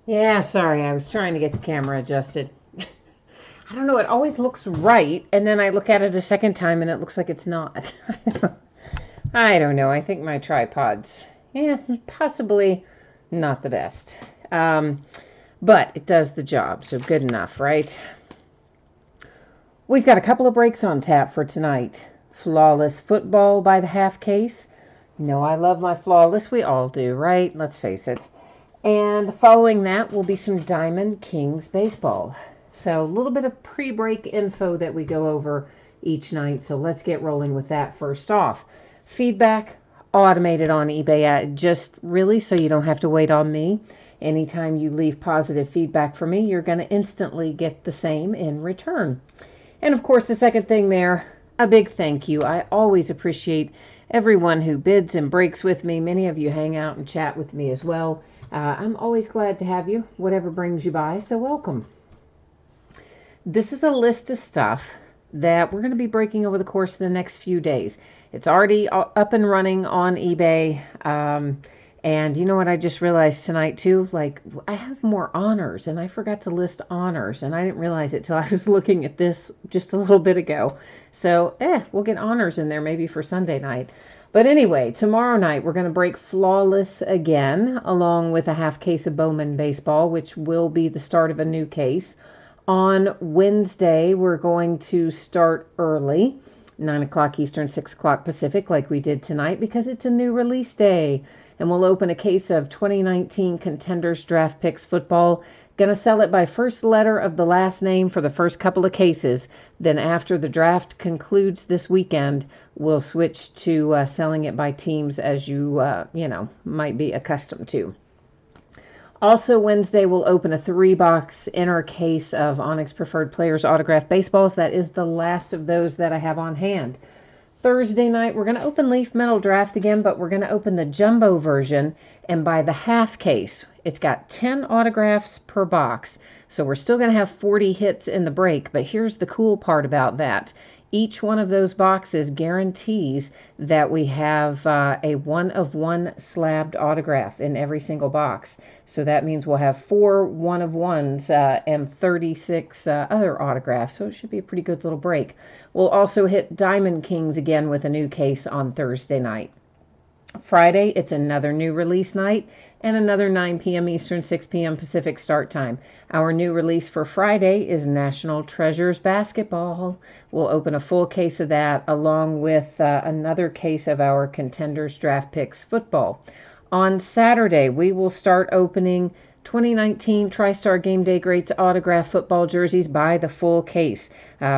Yeah, sorry, I was trying to get the camera adjusted. I don't know, it always looks right, and then I look at it a second time and it looks like it's not. I don't know. I think my tripod's, possibly not the best. Um, but it does the job, so good enough, right? We've got a couple of breaks on tap for tonight. Flawless football by the half case. You know, I love my flawless. We all do, right? Let's face it. And following that will be some Diamond Kings baseball. So a little bit of pre-break info that we go over each night. So let's get rolling with that first off. Feedback automated on eBay, just really so you don't have to wait on me. Anytime you leave positive feedback for me, you're going to instantly get the same in return. And of course, the second thing there, a big thank you. I always appreciate everyone who bids and breaks with me. Many of you hang out and chat with me as well. I'm always glad to have you, whatever brings you by, so welcome. This is a list of stuff that we're going to be breaking over the course of the next few days. It's already up and running on eBay. And you know what I just realized tonight too? Like, I have more honors, and I forgot to list honors, and I didn't realize it till I was looking at this just a little bit ago. So, we'll get honors in there maybe for Sunday night. But anyway, tomorrow night we're going to break Flawless again, along with a half case of Bowman baseball, which will be the start of a new case. On Wednesday, we're going to start early, 9 o'clock Eastern, 6 o'clock Pacific, like we did tonight, because it's a new release day. And we'll open a case of 2019 Contenders Draft Picks football. Going to sell it by first letter of the last name for the first couple of cases. Then after the draft concludes this weekend, we'll switch to selling it by teams as you might be accustomed to. Also, Wednesday, we'll open a 3-box inner case of Onyx Preferred Players autographed baseballs. That is the last of those that I have on hand. Thursday night, we're going to open Leaf Metal Draft again, but we're going to open the jumbo version and buy the half case. It's got 10 autographs per box, so we're still going to have 40 hits in the break, but here's the cool part about that. Each one of those boxes guarantees that we have a one-of-one slabbed autograph in every single box. So that means we'll have 4 one-of-ones and 36 other autographs. So it should be a pretty good little break. We'll also hit Diamond Kings again with a new case on Thursday night. Friday, it's another new release night and another 9 p.m. Eastern, 6 p.m. Pacific start time. Our new release for Friday is National Treasures Basketball. We'll open a full case of that along with another case of our Contenders Draft Picks football. On Saturday, we will start opening 2019 TriStar Game Day Greats autograph football jerseys by the full case.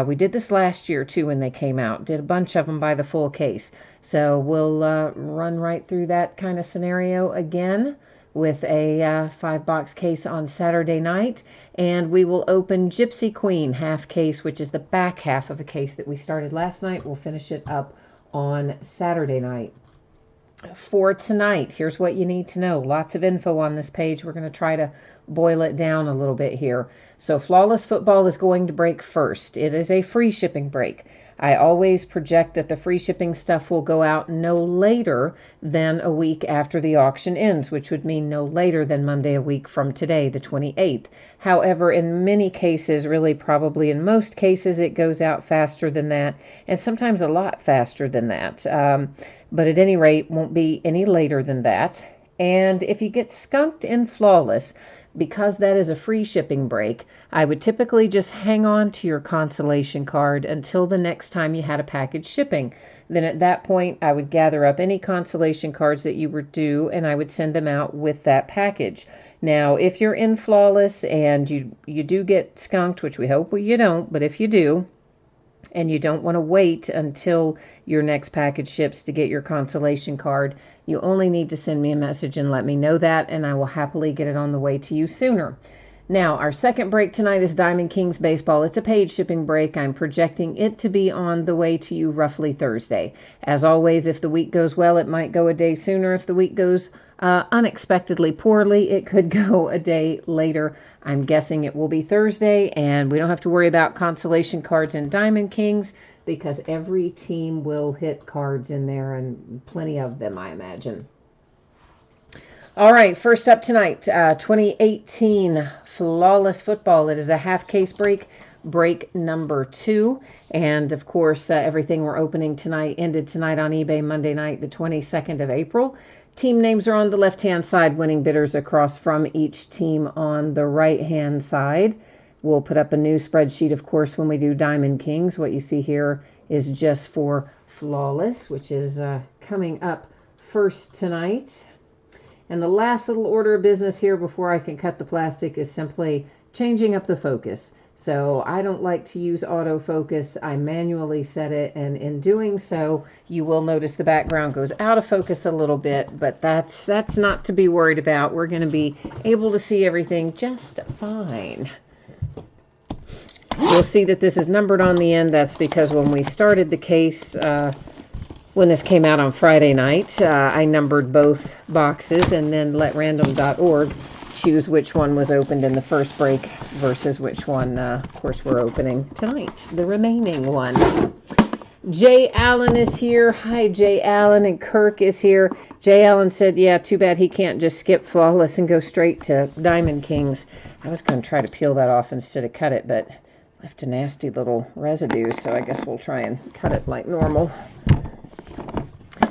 We did this last year too when they came out. Did a bunch of them by the full case. So we'll run right through that kind of scenario again with a 5-box case on Saturday night. And we will open Gypsy Queen half case, which is the back half of a case that we started last night. We'll finish it up on Saturday night. For tonight, here's what you need to know. Lots of info on this page. We're going to try to boil it down a little bit here. So Flawless Football is going to break first. It is a free shipping break. I always project that the free shipping stuff will go out no later than a week after the auction ends, which would mean no later than Monday a week from today, the 28th. However, in many cases, really probably in most cases, it goes out faster than that, and sometimes a lot faster than that. But at any rate, won't be any later than that. And if you get skunked in Flawless, because that is a free shipping break, I would typically just hang on to your consolation card until the next time you had a package shipping. Then at that point, I would gather up any consolation cards that you were due and I would send them out with that package. Now, if you're in Flawless and you do get skunked, which we hope you don't, but if you do, and you don't want to wait until your next package ships to get your consolation card, you only need to send me a message and let me know that, and I will happily get it on the way to you sooner. Now, our second break tonight is Diamond Kings Baseball. It's a paid shipping break. I'm projecting it to be on the way to you roughly Thursday. As always, if the week goes well, it might go a day sooner. If the week goes unexpectedly poorly, it could go a day later. I'm guessing it will be Thursday, and we don't have to worry about consolation cards and Diamond Kings because every team will hit cards in there, and plenty of them, I imagine. All right, first up tonight, 2018 Flawless Football. It is a half case break number 2. And of course, everything we're opening tonight ended tonight on eBay Monday night, the 22nd of April. Team names are on the left-hand side, winning bidders across from each team on the right-hand side. We'll put up a new spreadsheet, of course, when we do Diamond Kings. What you see here is just for Flawless, which is coming up first tonight. And the last little order of business here before I can cut the plastic is simply changing up the focus. So I don't like to use autofocus. I manually set it, and in doing so, you will notice the background goes out of focus a little bit, but that's not to be worried about. We're going to be able to see everything just fine. You'll see that this is numbered on the end. That's because when we started the case, when this came out on Friday night, I numbered both boxes and then let random.org choose which one was opened in the first break versus which one, of course, we're opening tonight, the remaining one. Jay Allen is here. Hi, Jay Allen, and Kirk is here. Jay Allen said, yeah, too bad he can't just skip Flawless and go straight to Diamond Kings. I was going to try to peel that off instead of cut it, but left a nasty little residue, so I guess we'll try and cut it like normal.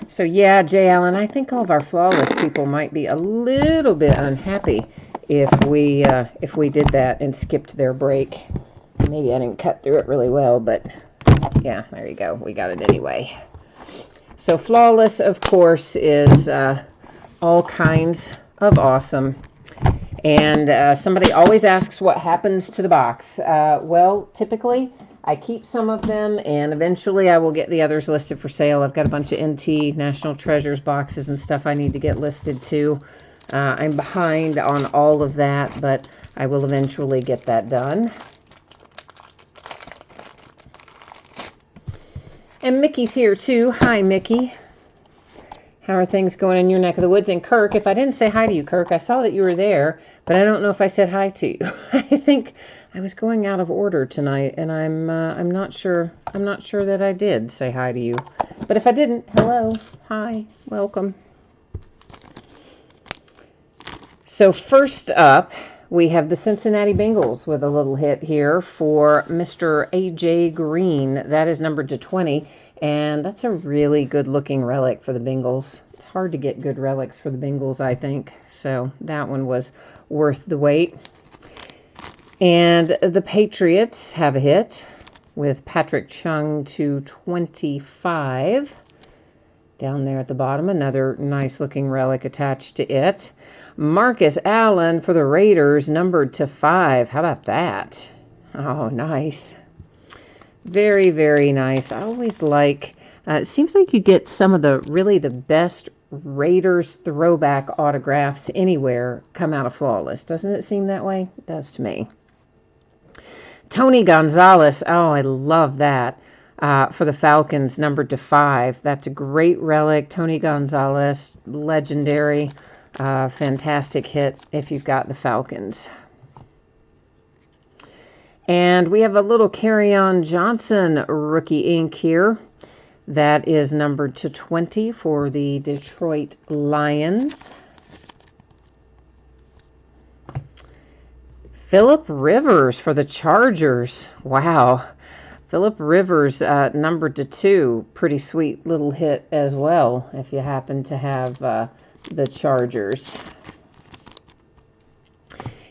So yeah, Jay Allen, I think all of our Flawless people might be a little bit unhappy if we did that and skipped their break. Maybe I didn't cut through it really well, but yeah, there you go. We got it anyway. So Flawless, of course, is all kinds of awesome. And somebody always asks what happens to the box. Well, typically I keep some of them, and eventually I will get the others listed for sale. I've got a bunch of NT National Treasures boxes and stuff I need to get listed too. I'm behind on all of that, but I will eventually get that done. And Mickey's here too. Hi, Mickey. How are things going in your neck of the woods? And Kirk, if I didn't say hi to you, Kirk, I saw that you were there, but I don't know if I said hi to you. I think I was going out of order tonight, and I'm not sure. I'm not sure that I did say hi to you. But if I didn't, hello, hi, welcome. So first up, we have the Cincinnati Bengals with a little hit here for Mr. A.J. Green. That is numbered to 20, and that's a really good-looking relic for the Bengals. It's hard to get good relics for the Bengals, I think. So that one was worth the wait. And the Patriots have a hit with Patrick Chung to 25. Down there at the bottom, another nice-looking relic attached to it. Marcus Allen for the Raiders, numbered to 5. How about that? Oh, nice. Very, very nice. I always like, it seems like you get some of the best Raiders throwback autographs anywhere come out of Flawless. Doesn't it seem that way? It does to me. Tony Gonzalez. Oh, I love that. For the Falcons, numbered to 5. That's a great relic. Tony Gonzalez, legendary. Fantastic hit if you've got the Falcons. And we have a little Kerryon Johnson rookie ink here. That is numbered to 20 for the Detroit Lions. Philip Rivers for the Chargers. Wow. Philip Rivers numbered to 2. Pretty sweet little hit as well if you happen to have the Chargers.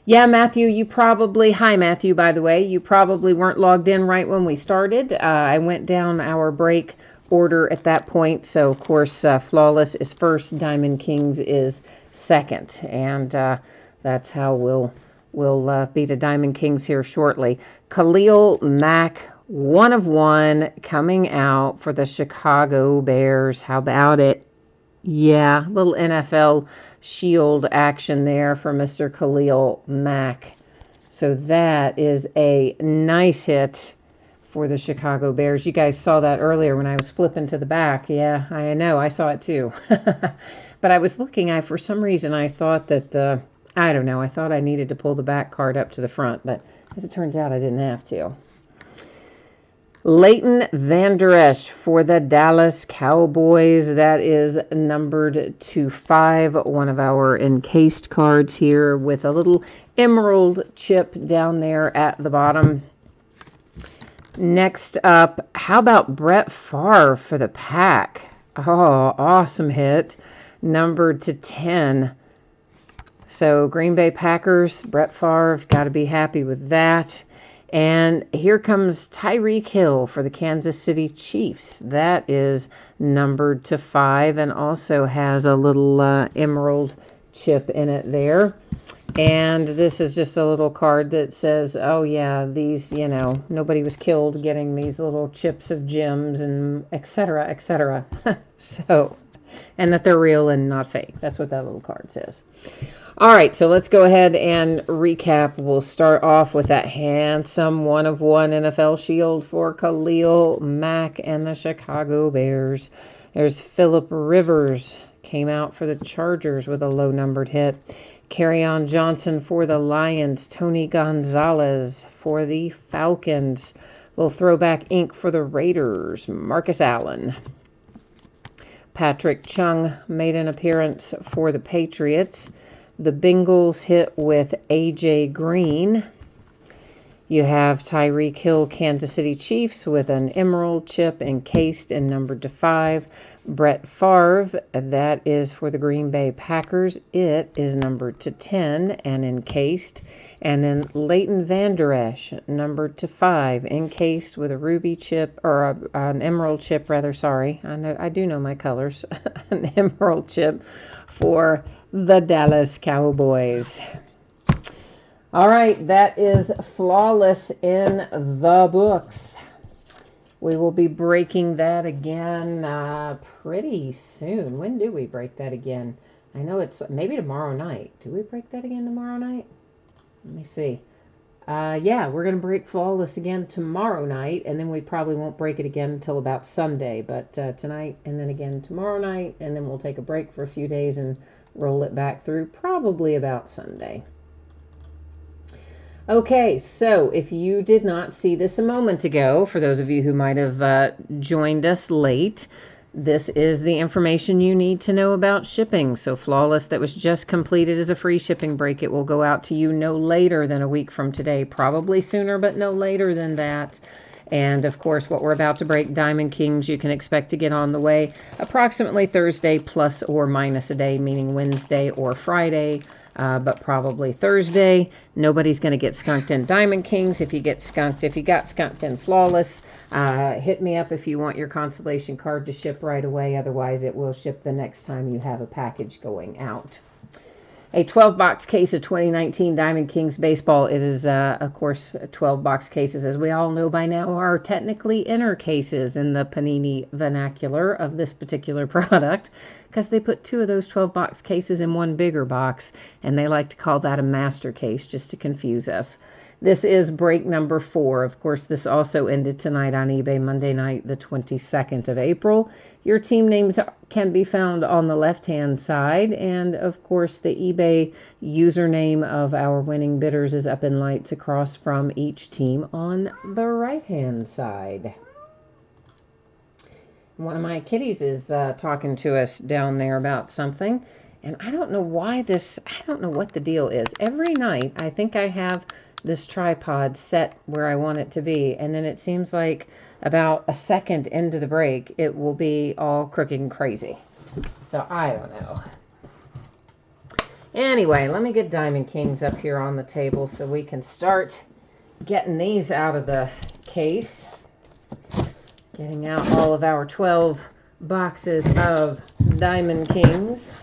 Yeah, Matthew, you probably, hi Matthew, by the way, you probably weren't logged in right when we started. I went down our break order at that point. So, of course, Flawless is first, Diamond Kings is second. And that's how we'll be to Diamond Kings here shortly. Khalil Mack, 1 of 1, coming out for the Chicago Bears. How about it? Yeah, little NFL shield action there for Mr. Khalil Mack. So that is a nice hit for the Chicago Bears. You guys saw that earlier when I was flipping to the back. Yeah, I know. I saw it too. But I was looking, for some reason, I thought that I don't know, I thought I needed to pull the back card up to the front. But as it turns out, I didn't have to. Leighton Vander Esch for the Dallas Cowboys. That is numbered to 5. One of our encased cards here with a little emerald chip down there at the bottom. Next up, how about Brett Favre for the Pack? Oh, awesome hit. Numbered to 10. So Green Bay Packers, Brett Favre, got to be happy with that. And here comes Tyreek Hill for the Kansas City Chiefs. That is numbered to 5 and also has a little emerald chip in it there. And this is just a little card that says, oh yeah, these, nobody was killed getting these little chips of gems and et cetera, et cetera. So, and that they're real and not fake. That's what that little card says. All right, so let's go ahead and recap. We'll start off with that handsome 1/1 NFL Shield for Khalil Mack and the Chicago Bears. There's Phillip Rivers, came out for the Chargers with a low-numbered hit. Kerryon Johnson for the Lions. Tony Gonzalez for the Falcons. Little throwback ink for the Raiders. Marcus Allen. Patrick Chung made an appearance for the Patriots. The Bengals hit with A.J. Green. You have Tyreek Hill, Kansas City Chiefs, with an emerald chip encased and numbered to 5. Brett Favre, that is for the Green Bay Packers. It is numbered to 10 and encased. And then Leighton Vander Esch, numbered to 5, encased with a ruby chip, or an emerald chip, rather, sorry. I do know my colors. An emerald chip for the Dallas Cowboys. All right, that is Flawless in the books. We will be breaking that again pretty soon. When do we break that again? I know it's maybe tomorrow night. Do we break that again tomorrow night? Let me see. Yeah, we're going to break Flawless again tomorrow night, and then we probably won't break it again until about Sunday. But tonight and then again tomorrow night, and then we'll take a break for a few days and roll it back through probably about Sunday. Okay, so if you did not see this a moment ago, for those of you who might have joined us late, this is the information you need to know about shipping. So Flawless that was just completed is a free shipping break. It will go out to you no later than a week from today, probably sooner, but no later than that. And of course, what we're about to break, Diamond Kings, you can expect to get on the way approximately Thursday plus or minus a day, meaning Wednesday or Friday. But probably Thursday. Nobody's going to get skunked in Diamond Kings. If you got skunked in Flawless, hit me up if you want your consolation card to ship right away. Otherwise, it will ship the next time you have a package going out. A 12-box case of 2019 Diamond Kings baseball. It is, of course, 12-box cases, as we all know by now, are technically inner cases in the Panini vernacular of this particular product, because they put 2 of those 12-box cases in one bigger box, and they like to call that a master case just to confuse us. This is break number 4. Of course, this also ended tonight on eBay, Monday night, the 22nd of April. Your team names can be found on the left-hand side, and of course, the eBay username of our winning bidders is up in lights across from each team on the right-hand side. One of my kitties is talking to us down there about something, and I don't know why I don't know what the deal is. Every night, I think I have this tripod set where I want it to be, and then it seems like about a second into the break, it will be all crooked and crazy. So I don't know. Anyway, let me get Diamond Kings up here on the table so we can start getting these out of the case. Getting out all of our 12 boxes of Diamond Kings.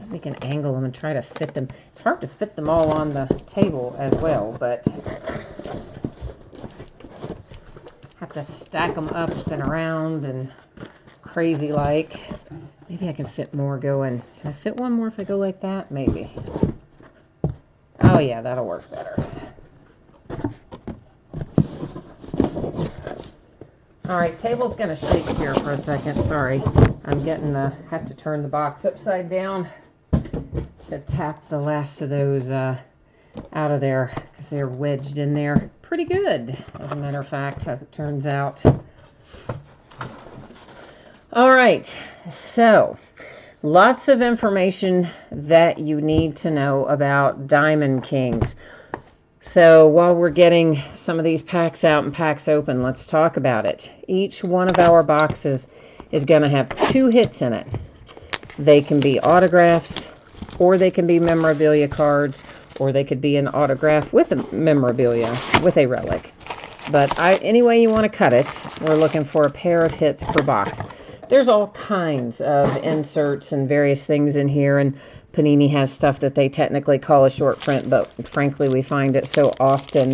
We can angle them and try to fit them. It's hard to fit them all on the table as well, but have to stack them up and around and crazy like. Maybe I can fit more going. Can I fit one more if I go like that? Maybe. Oh yeah, that'll work better. All right, table's gonna shake here for a second. Sorry, I'm have to turn the box upside down. to tap the last of those out of there because they're wedged in there pretty good, as a matter of fact, as it turns out. All right, so lots of information that you need to know about Diamond Kings. So while we're getting some of these packs out and packs open, let's talk about it. Each one of our boxes is going to have 2 hits in it. They can be autographs, or they can be memorabilia cards, or they could be an autograph with a memorabilia, with a relic. But any way you want to cut it, we're looking for a pair of hits per box. There's all kinds of inserts and various things in here, and Panini has stuff that they technically call a short print, but frankly we find it so often,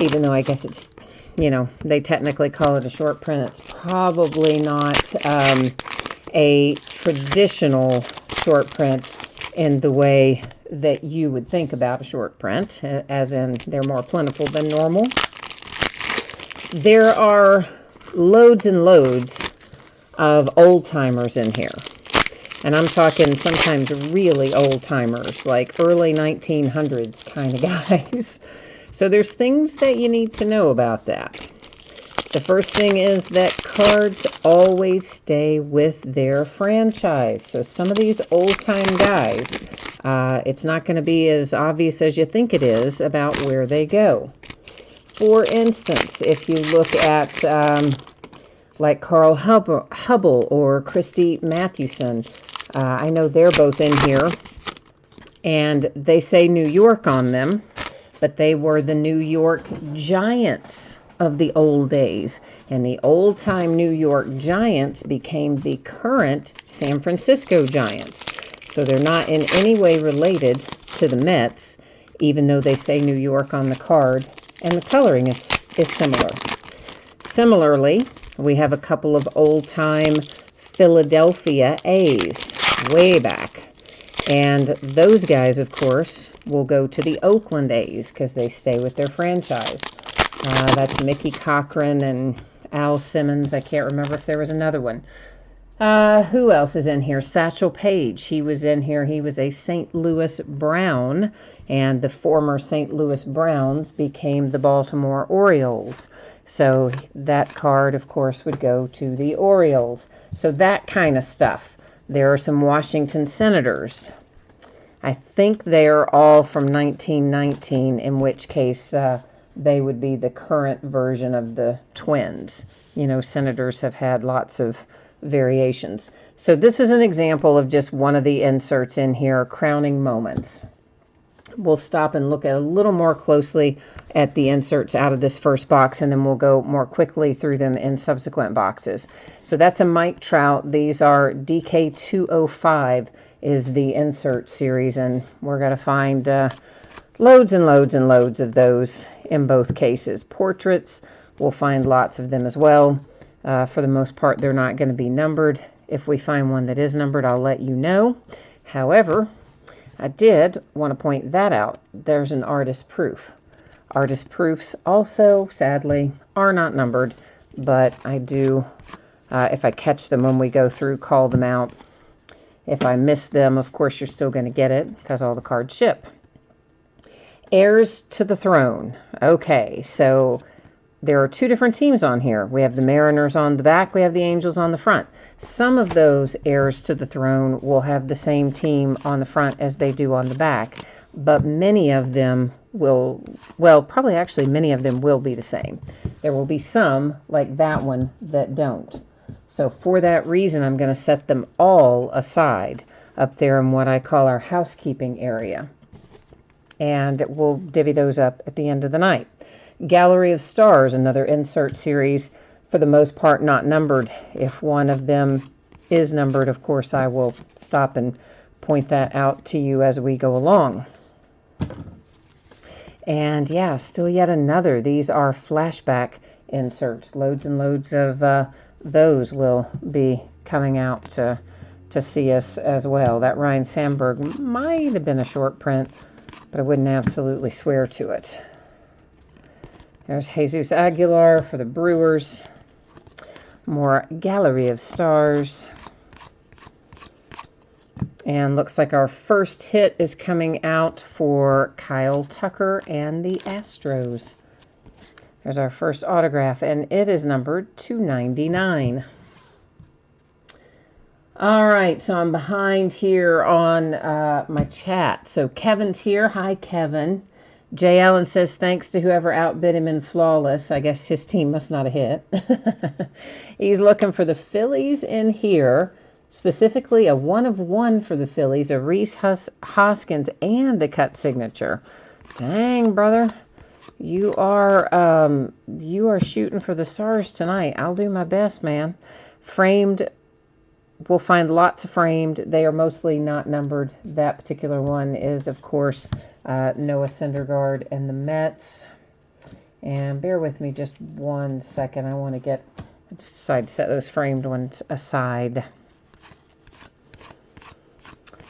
even though I guess it's, you know, they technically call it a short print, it's probably not a traditional short print in the way that you would think about a short print, as in they're more plentiful than normal. There are loads and loads of old-timers in here. And I'm talking sometimes really old-timers, like early 1900s kind of guys. So there's things that you need to know about that. The first thing is that cards always stay with their franchise. So some of these old-time guys, it's not going to be as obvious as you think it is about where they go. For instance, if you look at like Carl Hubble or Christy Mathewson, I know they're both in here, and they say New York on them, but they were the New York Giants of the old days, and the old-time New York Giants became the current San Francisco Giants. So they're not in any way related to the Mets, even though they say New York on the card, and the coloring is similar. Similarly, we have a couple of old-time Philadelphia A's way back. And those guys, of course, will go to the Oakland A's because they stay with their franchise. That's Mickey Cochran and Al Simmons. I can't remember if there was another one. Who else is in here? Satchel Paige. He was in here. He was a St. Louis Brown, and the former St. Louis Browns became the Baltimore Orioles. So that card, of course, would go to the Orioles. So that kind of stuff. There are some Washington Senators. I think they are all from 1919, in which case they would be the current version of the Twins. You know, Senators have had lots of variations. So this is an example of just one of the inserts in here, crowning moments. We'll stop and look at a little more closely at the inserts out of this first box, and then we'll go more quickly through them in subsequent boxes. So that's a Mike Trout. These are DK205 is the insert series, and we're going to find loads and loads and loads of those in both cases. Portraits, we'll find lots of them as well. For the most part, they're not going to be numbered. If we find one that is numbered, I'll let you know. However, I did want to point that out. There's an artist proof. Artist proofs also, sadly, are not numbered, but I do, if I catch them when we go through, call them out. If I miss them, of course, you're still going to get it because all the cards ship. Heirs to the Throne. Okay, so there are 2 different teams on here. We have the Mariners on the back. We have the Angels on the front. Some of those heirs to the throne will have the same team on the front as they do on the back. But many of them will, well, probably actually many of them will be the same. There will be some, like that one, that don't. So for that reason, I'm going to set them all aside up there in what I call our housekeeping area. And we'll divvy those up at the end of the night. Gallery of Stars, another insert series, for the most part not numbered. If one of them is numbered, of course, I will stop and point that out to you as we go along. And yeah, still yet another. These are flashback inserts. Loads and loads of those will be coming out to see us as well. That Ryan Sandberg might have been a short print, but I wouldn't absolutely swear to it. There's Jesus Aguilar for the Brewers. More Gallery of Stars. And looks like our first hit is coming out for Kyle Tucker and the Astros. There's our first autograph, and it is numbered 299. All right, so I'm behind here on my chat. So Kevin's here. Hi, Kevin. Jay Allen says thanks to whoever outbid him in Flawless. I guess his team must not have hit. He's looking for the Phillies in here. Specifically, a 1/1 for the Phillies, a Rhys Hoskins, and the cut signature. Dang, brother. You are shooting for the stars tonight. I'll do my best, man. Framed, we'll find lots of framed. They are mostly not numbered. That particular one is, of course, Noah Syndergaard and the Mets. And bear with me just 1 second. I just decided to set those framed ones aside.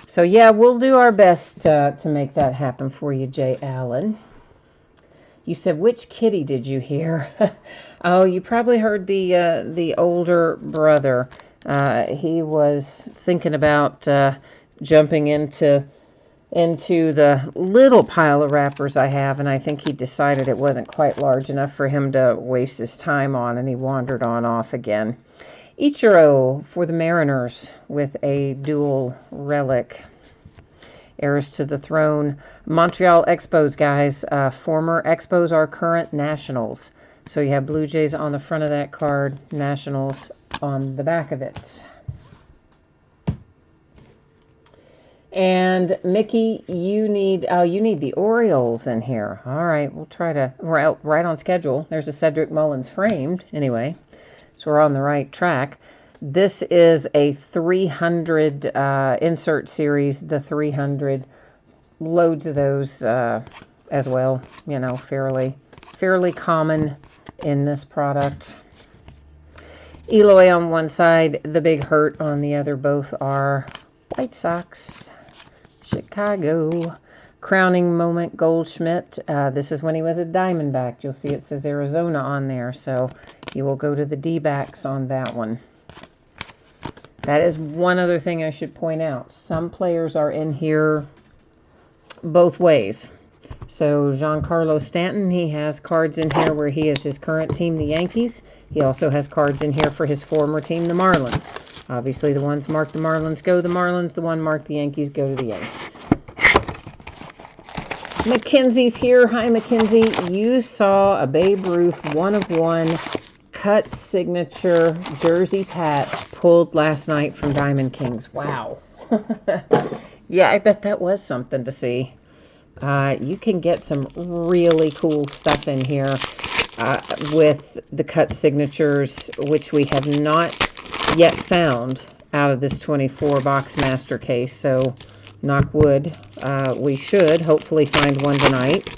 So yeah, we'll do our best to make that happen for you, Jay Allen. You said, which kitty did you hear? Oh, you probably heard the older brother. He was thinking about jumping into the little pile of wrappers I have, and I think he decided it wasn't quite large enough for him to waste his time on, and he wandered on off again. Ichiro for the Mariners with a dual relic. Heirs to the throne. Montreal Expos, guys. Former Expos are current Nationals. So you have Blue Jays on the front of that card, Nationals on the back of it. And Mickey, you need the Orioles in here. All right, we'll try to. We're out right on schedule. There's a Cedric Mullins framed anyway. So we're on the right track. This is a 300 insert series, the 300. Loads of those as well, you know, fairly common in this product. Eloy on one side, the Big Hurt on the other. Both are White Sox. Chicago. Crowning moment, Goldschmidt. This is when he was a Diamondback. You'll see it says Arizona on there, so he will go to the D-backs on that one. That is one other thing I should point out. Some players are in here both ways. So Giancarlo Stanton, he has cards in here where he is his current team, the Yankees. He also has cards in here for his former team, the Marlins. Obviously, the ones marked the Marlins go to the Marlins. The one marked the Yankees go to the Yankees. Mackenzie's here. Hi, Mackenzie. You saw a Babe Ruth 1/1 cut signature jersey patch pulled last night from Diamond Kings. Wow. Yeah, I bet that was something to see. You can get some really cool stuff in here with the cut signatures, which we have not yet found out of this 24 box master case. So knock wood, we should hopefully find one tonight.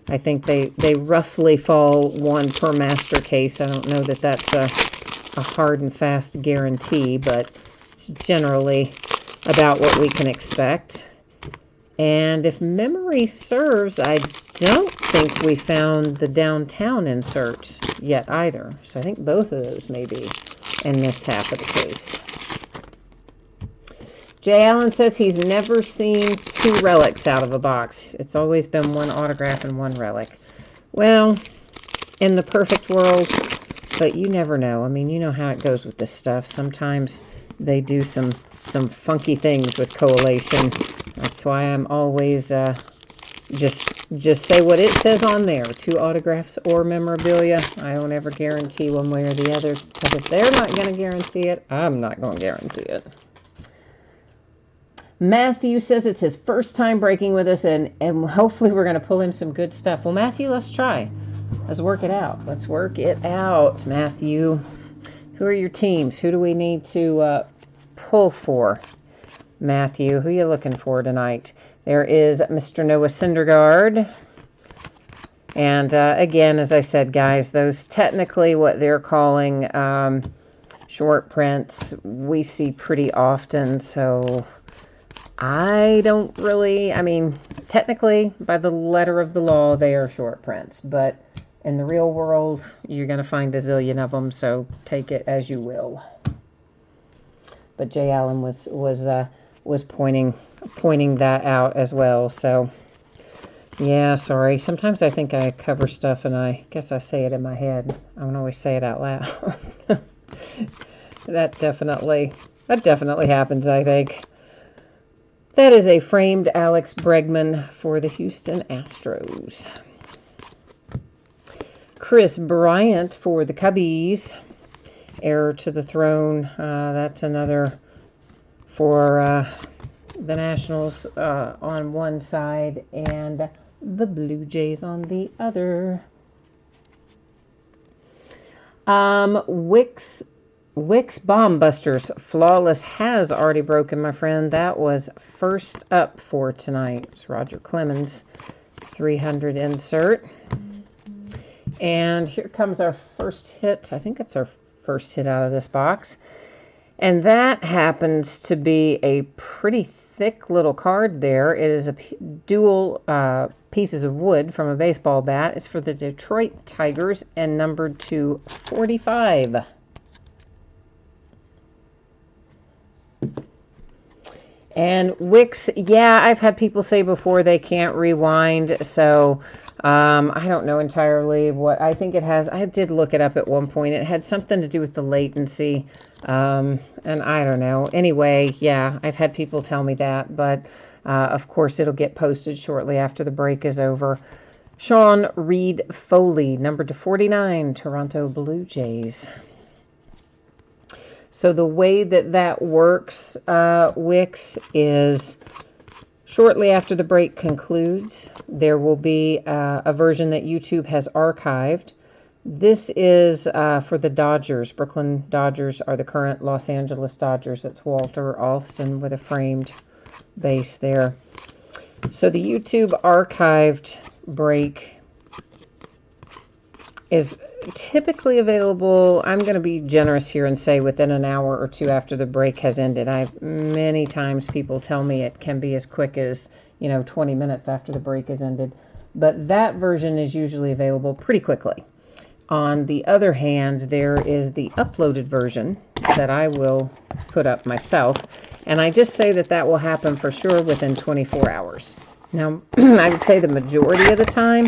I think they roughly fall one per master case. I don't know that that's a hard and fast guarantee, but it's generally about what we can expect. And if memory serves, I don't think we found the downtown insert yet either. So I think both of those may be in this half of the case. Jay Allen says he's never seen two relics out of a box. It's always been one autograph and one relic. Well, in the perfect world, but you never know. I mean, you know how it goes with this stuff. Sometimes they do some funky things with collation. That's why I'm always just say what it says on there. Two autographs or memorabilia. I don't ever guarantee one way or the other, because if they're not going to guarantee it, I'm not going to guarantee it. Matthew says it's his first time breaking with us, and hopefully we're going to pull him some good stuff. Well, Matthew, let's try. Let's work it out. Let's work it out, Matthew. Who are your teams? Who do we need to pull for? Matthew, who are you looking for tonight? There is Mr. Noah Syndergaard. And again, as I said, guys, those technically what they're calling short prints, we see pretty often. So I don't really, I mean, technically, by the letter of the law, they are short prints. But in the real world, you're going to find a zillion of them, so take it as you will. But Jay Allen was was pointing that out as well. So yeah, sorry. Sometimes I think I cover stuff and I guess I say it in my head. I don't always say it out loud. That definitely happens, I think. That is a framed Alex Bregman for the Houston Astros. Chris Bryant for the Cubbies. Heir to the throne. That's another for the Nationals on one side and the Blue Jays on the other. Wicks Bomb Busters Flawless has already broken, my friend. That was first up for tonight. It's Roger Clemens 300 insert. And here comes our first hit. I think it's our first hit out of this box. And that happens to be a pretty thick little card there. It is a dual pieces of wood from a baseball bat. It's for the Detroit Tigers and numbered to 45. And Wicks, yeah, I've had people say before they can't rewind, so I don't know entirely what I think it has. I did look it up at one point. It had something to do with the latency, and I don't know. Anyway, yeah, I've had people tell me that, but of course it'll get posted shortly after the break is over. Sean Reed Foley, numbered to 49, Toronto Blue Jays. So the way that works, Wicks, is shortly after the break concludes, there will be a version that YouTube has archived. This is for the Dodgers. Brooklyn Dodgers are the current Los Angeles Dodgers. That's Walter Alston with a framed base there. So the YouTube archived break is typically available, I'm going to be generous here and say within an hour or two after the break has ended. Many times people tell me it can be as quick as, 20 minutes after the break has ended. But that version is usually available pretty quickly. On the other hand, there is the uploaded version that I will put up myself. And I just say that will happen for sure within 24 hours. Now, I would say the majority of the time,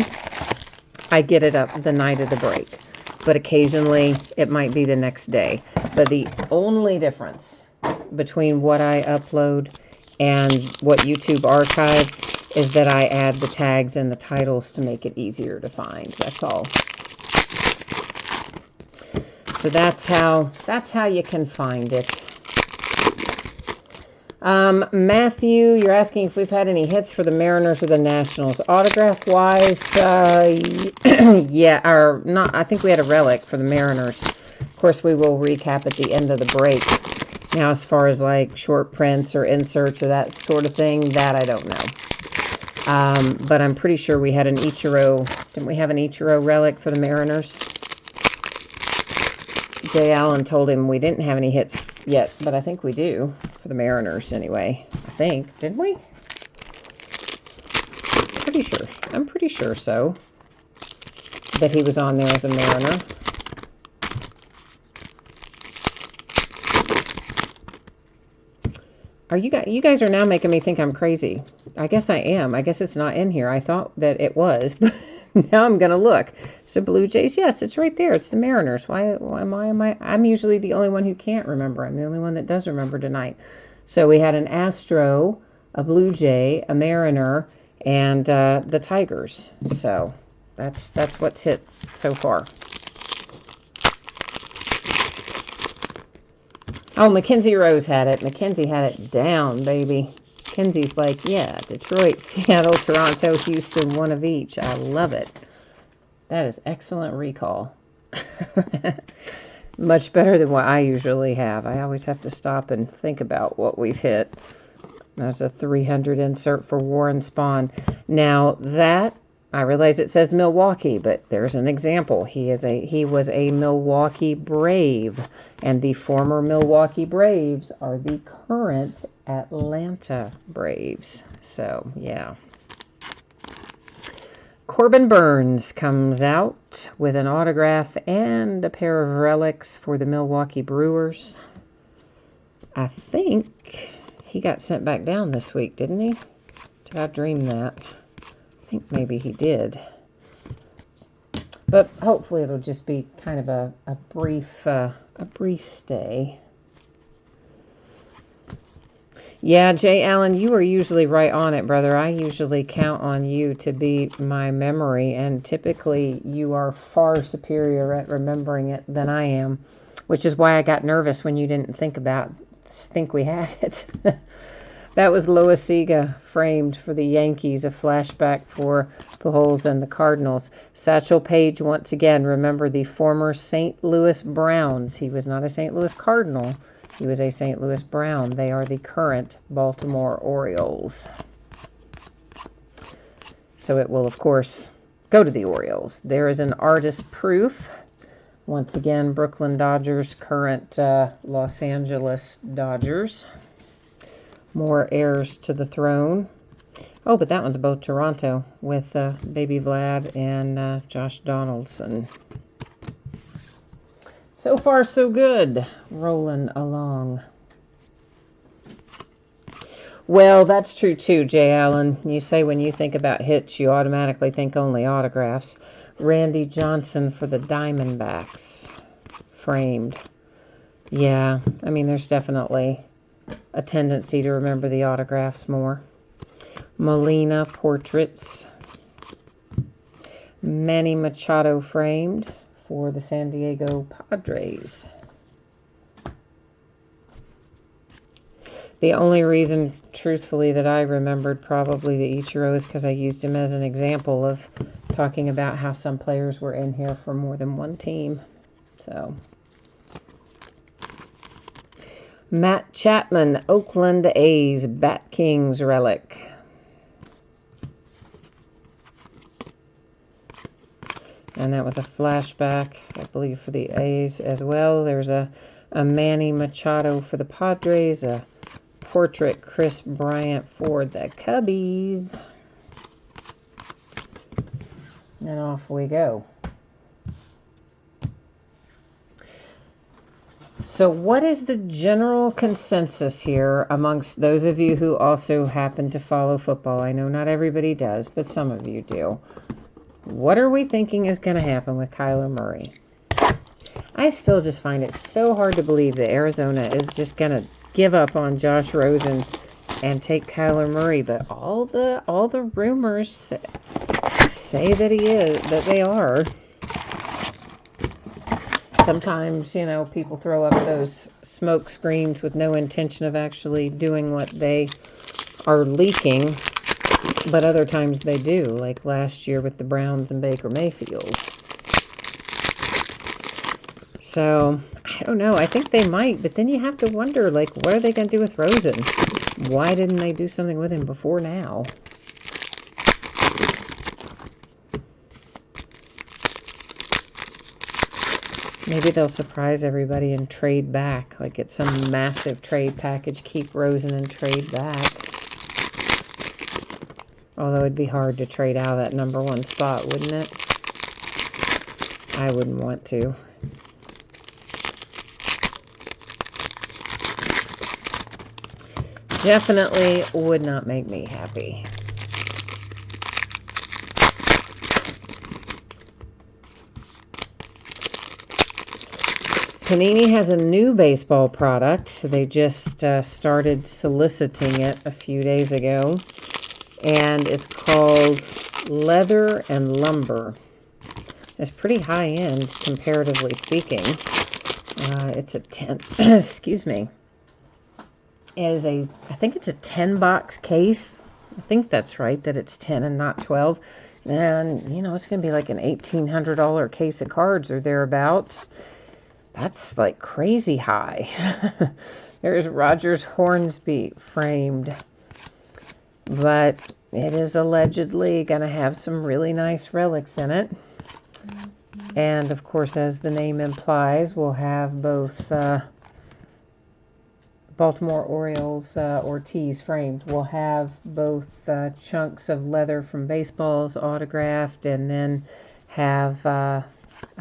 I get it up the night of the break, but occasionally it might be the next day. But the only difference between what I upload and what YouTube archives is that I add the tags and the titles to make it easier to find. That's all. So that's how you can find it. Matthew, you're asking if we've had any hits for the Mariners or the Nationals. Autograph-wise, yeah, or not. I think we had a relic for the Mariners. Of course, we will recap at the end of the break. Now, as far as like short prints or inserts or that sort of thing, that I don't know. But I'm pretty sure we had an Ichiro. Didn't we have an Ichiro relic for the Mariners? Jay Allen told him we didn't have any hits yet, but I think we do for the Mariners anyway. I think, didn't we? Pretty sure. I'm pretty sure so. That he was on there as a Mariner. You guys are now making me think I'm crazy. I guess I am. I guess it's not in here. I thought that it was, but now I'm going to look. So Blue Jays, yes, it's right there. It's the Mariners. Why am I? I'm usually the only one who can't remember. I'm the only one that does remember tonight. So we had an Astro, a Blue Jay, a Mariner, and the Tigers. So that's what's hit so far. Oh, Mackenzie Rose had it. Mackenzie had it down, baby. Mackenzie's like, yeah, Detroit, Seattle, Toronto, Houston, one of each. I love it. That is excellent recall. Much better than what I usually have. I always have to stop and think about what we've hit. That's a 300 insert for Warren Spahn. Now that, I realize it says Milwaukee, but there's an example. He was a Milwaukee Brave, and the former Milwaukee Braves are the current Atlanta Braves. So, yeah. Corbin Burns comes out with an autograph and a pair of relics for the Milwaukee Brewers. I think he got sent back down this week, didn't he? Did I dream that? I think maybe he did. But hopefully it'll just be kind of a brief stay. Yeah, Jay Allen, you are usually right on it, brother. I usually count on you to be my memory, and typically you are far superior at remembering it than I am, which is why I got nervous when you didn't think we had it. That was Loaisiga framed for the Yankees, a flashback for Pujols and the Cardinals. Satchel Paige, once again, remember the former St. Louis Browns. He was not a St. Louis Cardinal. He was a St. Louis Brown. They are the current Baltimore Orioles. So it will, of course, go to the Orioles. There is an artist proof. Once again, Brooklyn Dodgers, current Los Angeles Dodgers. More heirs to the throne. Oh, but that one's both Toronto with Baby Vlad and Josh Donaldson. So far, so good. Rolling along. Well, that's true too, Jay Allen. You say when you think about hits, you automatically think only autographs. Randy Johnson for the Diamondbacks. Framed. Yeah, I mean, there's definitely a tendency to remember the autographs more. Molina portraits. Manny Machado framed for the San Diego Padres. The only reason, truthfully, that I remembered probably the Ichiro is because I used him as an example of talking about how some players were in here for more than one team. So, Matt Chapman, Oakland A's, Bat Kings relic. And that was a flashback, I believe, for the A's as well. There's a Manny Machado for the Padres, a portrait Chris Bryant for the Cubbies. And off we go. So what is the general consensus here amongst those of you who also happen to follow football? I know not everybody does, but some of you do. What are we thinking is going to happen with Kyler Murray? I still just find it so hard to believe that Arizona is just going to give up on Josh Rosen and take Kyler Murray, but all the rumors say that they are. Sometimes, you know, people throw up those smoke screens with no intention of actually doing what they are leaking. But other times they do, like last year with the Browns and Baker Mayfield. So, I don't know. I think they might, but then you have to wonder, like, what are they going to do with Rosen? Why didn't they do something with him before now? Maybe they'll surprise everybody and trade back, like get some massive trade package, keep Rosen and trade back. Although it'd be hard to trade out of that number one spot, wouldn't it? I wouldn't want to. Definitely would not make me happy. Panini has a new baseball product. They just started soliciting it a few days ago. And it's called Leather and Lumber. It's pretty high end, comparatively speaking. It's a 10, excuse me. I think it's a 10 box case. I think that's right, that it's 10 and not 12. And, you know, it's going to be like an $1,800 case of cards or thereabouts. That's like crazy high. There's Rogers Hornsby framed. But it is allegedly going to have some really nice relics in it. And, of course, as the name implies, we'll have both Baltimore Orioles Ortiz framed. We'll have both chunks of leather from baseballs autographed, and then have, I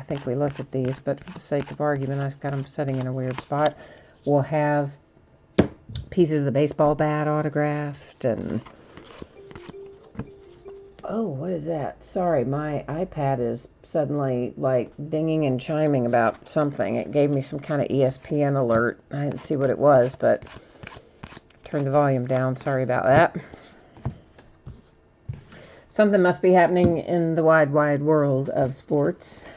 think we looked at these, but for the sake of argument, I've got them sitting in a weird spot. We'll have pieces of the baseball bat autographed. And oh, what is that? Sorry, my iPad is suddenly like dinging and chiming about something. It gave me some kind of ESPN alert. I didn't see what it was, but turn the volume down. Sorry about that. Something must be happening in the wide, wide world of sports.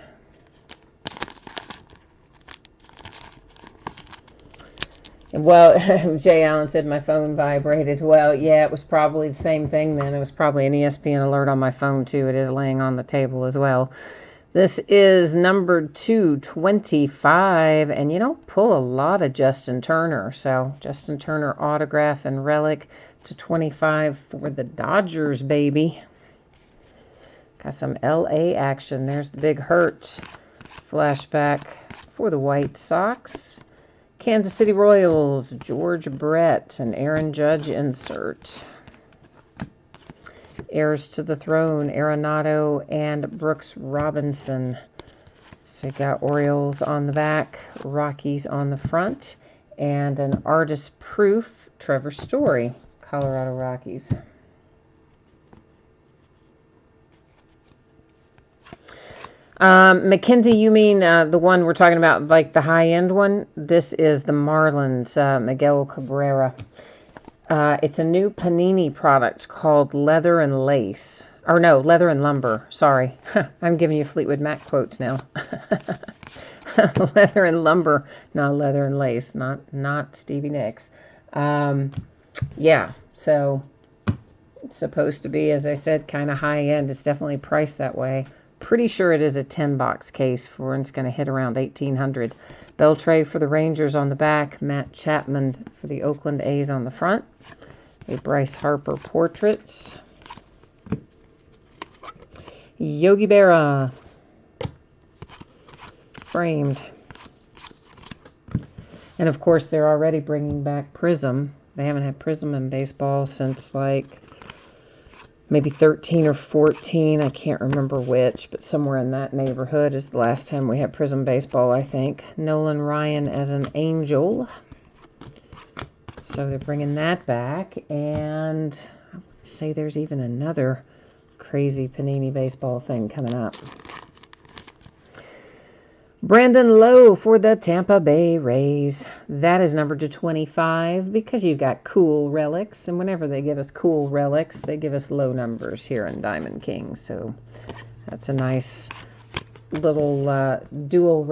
Well, Jay Allen said my phone vibrated. Well, yeah, it was probably the same thing then. It was probably an ESPN alert on my phone, too. It is laying on the table as well. This is number 225, and you don't pull a lot of Justin Turner. So, Justin Turner autograph and relic /25 for the Dodgers, baby. Got some LA action. There's the Big Hurt flashback for the White Sox. Kansas City Royals, George Brett, and Aaron Judge insert. Heirs to the Throne, Arenado and Brooks Robinson. So you got Orioles on the back, Rockies on the front, and an artist proof, Trevor Story, Colorado Rockies. Mackenzie, you mean the one we're talking about, like the high-end one? This is the Marlins, Miguel Cabrera. It's a new Panini product called Leather and Lace. Or no, Leather and Lumber. Sorry. I'm giving you Fleetwood Mac quotes now. Leather and Lumber, not Leather and Lace, not Stevie Nicks. Yeah, so it's supposed to be, as I said, kind of high-end. It's definitely priced that way. Pretty sure it is a 10-box case for, and it's going to hit around $1,800. Beltre for the Rangers on the back. Matt Chapman for the Oakland A's on the front. A Bryce Harper portraits. Yogi Berra framed. And of course, they're already bringing back Prism. They haven't had Prism in baseball since like maybe 13 or 14. I can't remember which, but somewhere in that neighborhood is the last time we had Prism baseball, I think. Nolan Ryan as an Angel. So they're bringing that back. And I would say there's even another crazy Panini baseball thing coming up. Brandon Lowe for the Tampa Bay Rays. That is numbered /25 because you've got cool relics. And whenever they give us cool relics, they give us low numbers here in Diamond King. So that's a nice little dual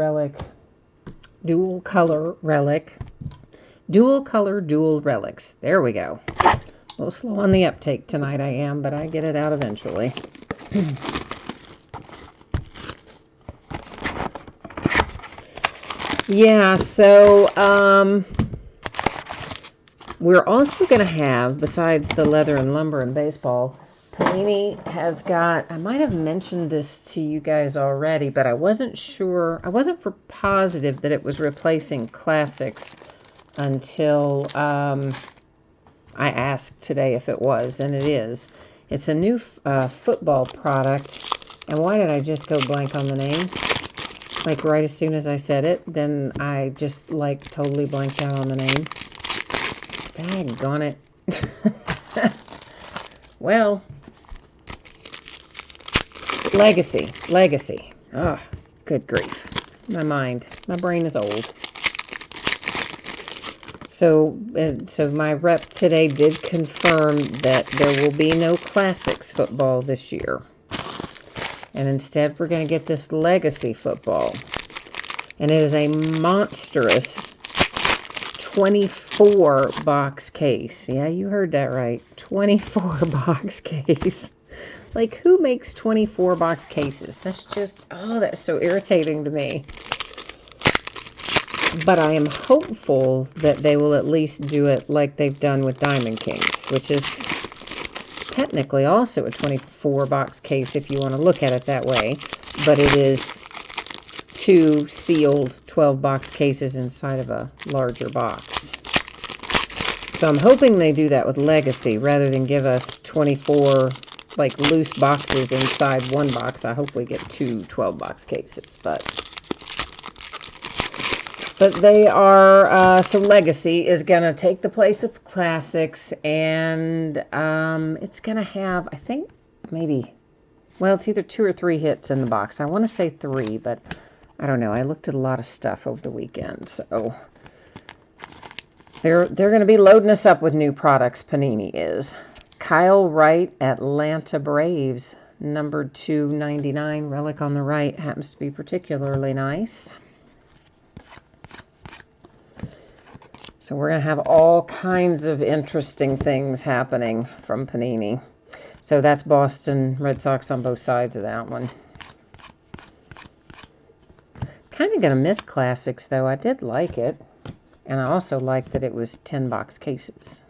color relic. Dual color, dual relics. There we go. A little slow on the uptake tonight I am, but I get it out eventually. Yeah, so we're also going to have, besides the Leather and Lumber and baseball, Panini has got, I might have mentioned this to you guys already, but I wasn't sure, I wasn't for positive that it was replacing classics until I asked today if it was, and it is. It's a new football product, and why did I just go blank on the name? Like right as soon as I said it, then I just like totally blanked out on the name. Daggone it. Well, Legacy. Oh, good grief. My brain is old. So my rep today did confirm that there will be no Classics football this year. And instead, we're going to get this Legacy football. And it is a monstrous 24-box case. Yeah, you heard that right. 24-box case. Like, who makes 24-box cases? That's just, oh, that's so irritating to me. But I am hopeful that they will at least do it like they've done with Diamond Kings, which is technically also a 24-box case if you want to look at it that way, but it is 2 sealed 12-box cases inside of a larger box. So I'm hoping they do that with Legacy rather than give us 24 like loose boxes inside one box. I hope we get 2 12-box cases, but But they are, so Legacy is going to take the place of Classics, and it's going to have, I think, maybe, well, it's either 2 or 3 hits in the box. I want to say 3, but I don't know. I looked at a lot of stuff over the weekend, so they're going to be loading us up with new products, Panini is. Kyle Wright, Atlanta Braves, number 299, relic on the right, happens to be particularly nice. So we're going to have all kinds of interesting things happening from Panini. So that's Boston Red Sox on both sides of that one. Kind of going to miss Classics, though. I did like it. And I also liked that it was 10-box cases.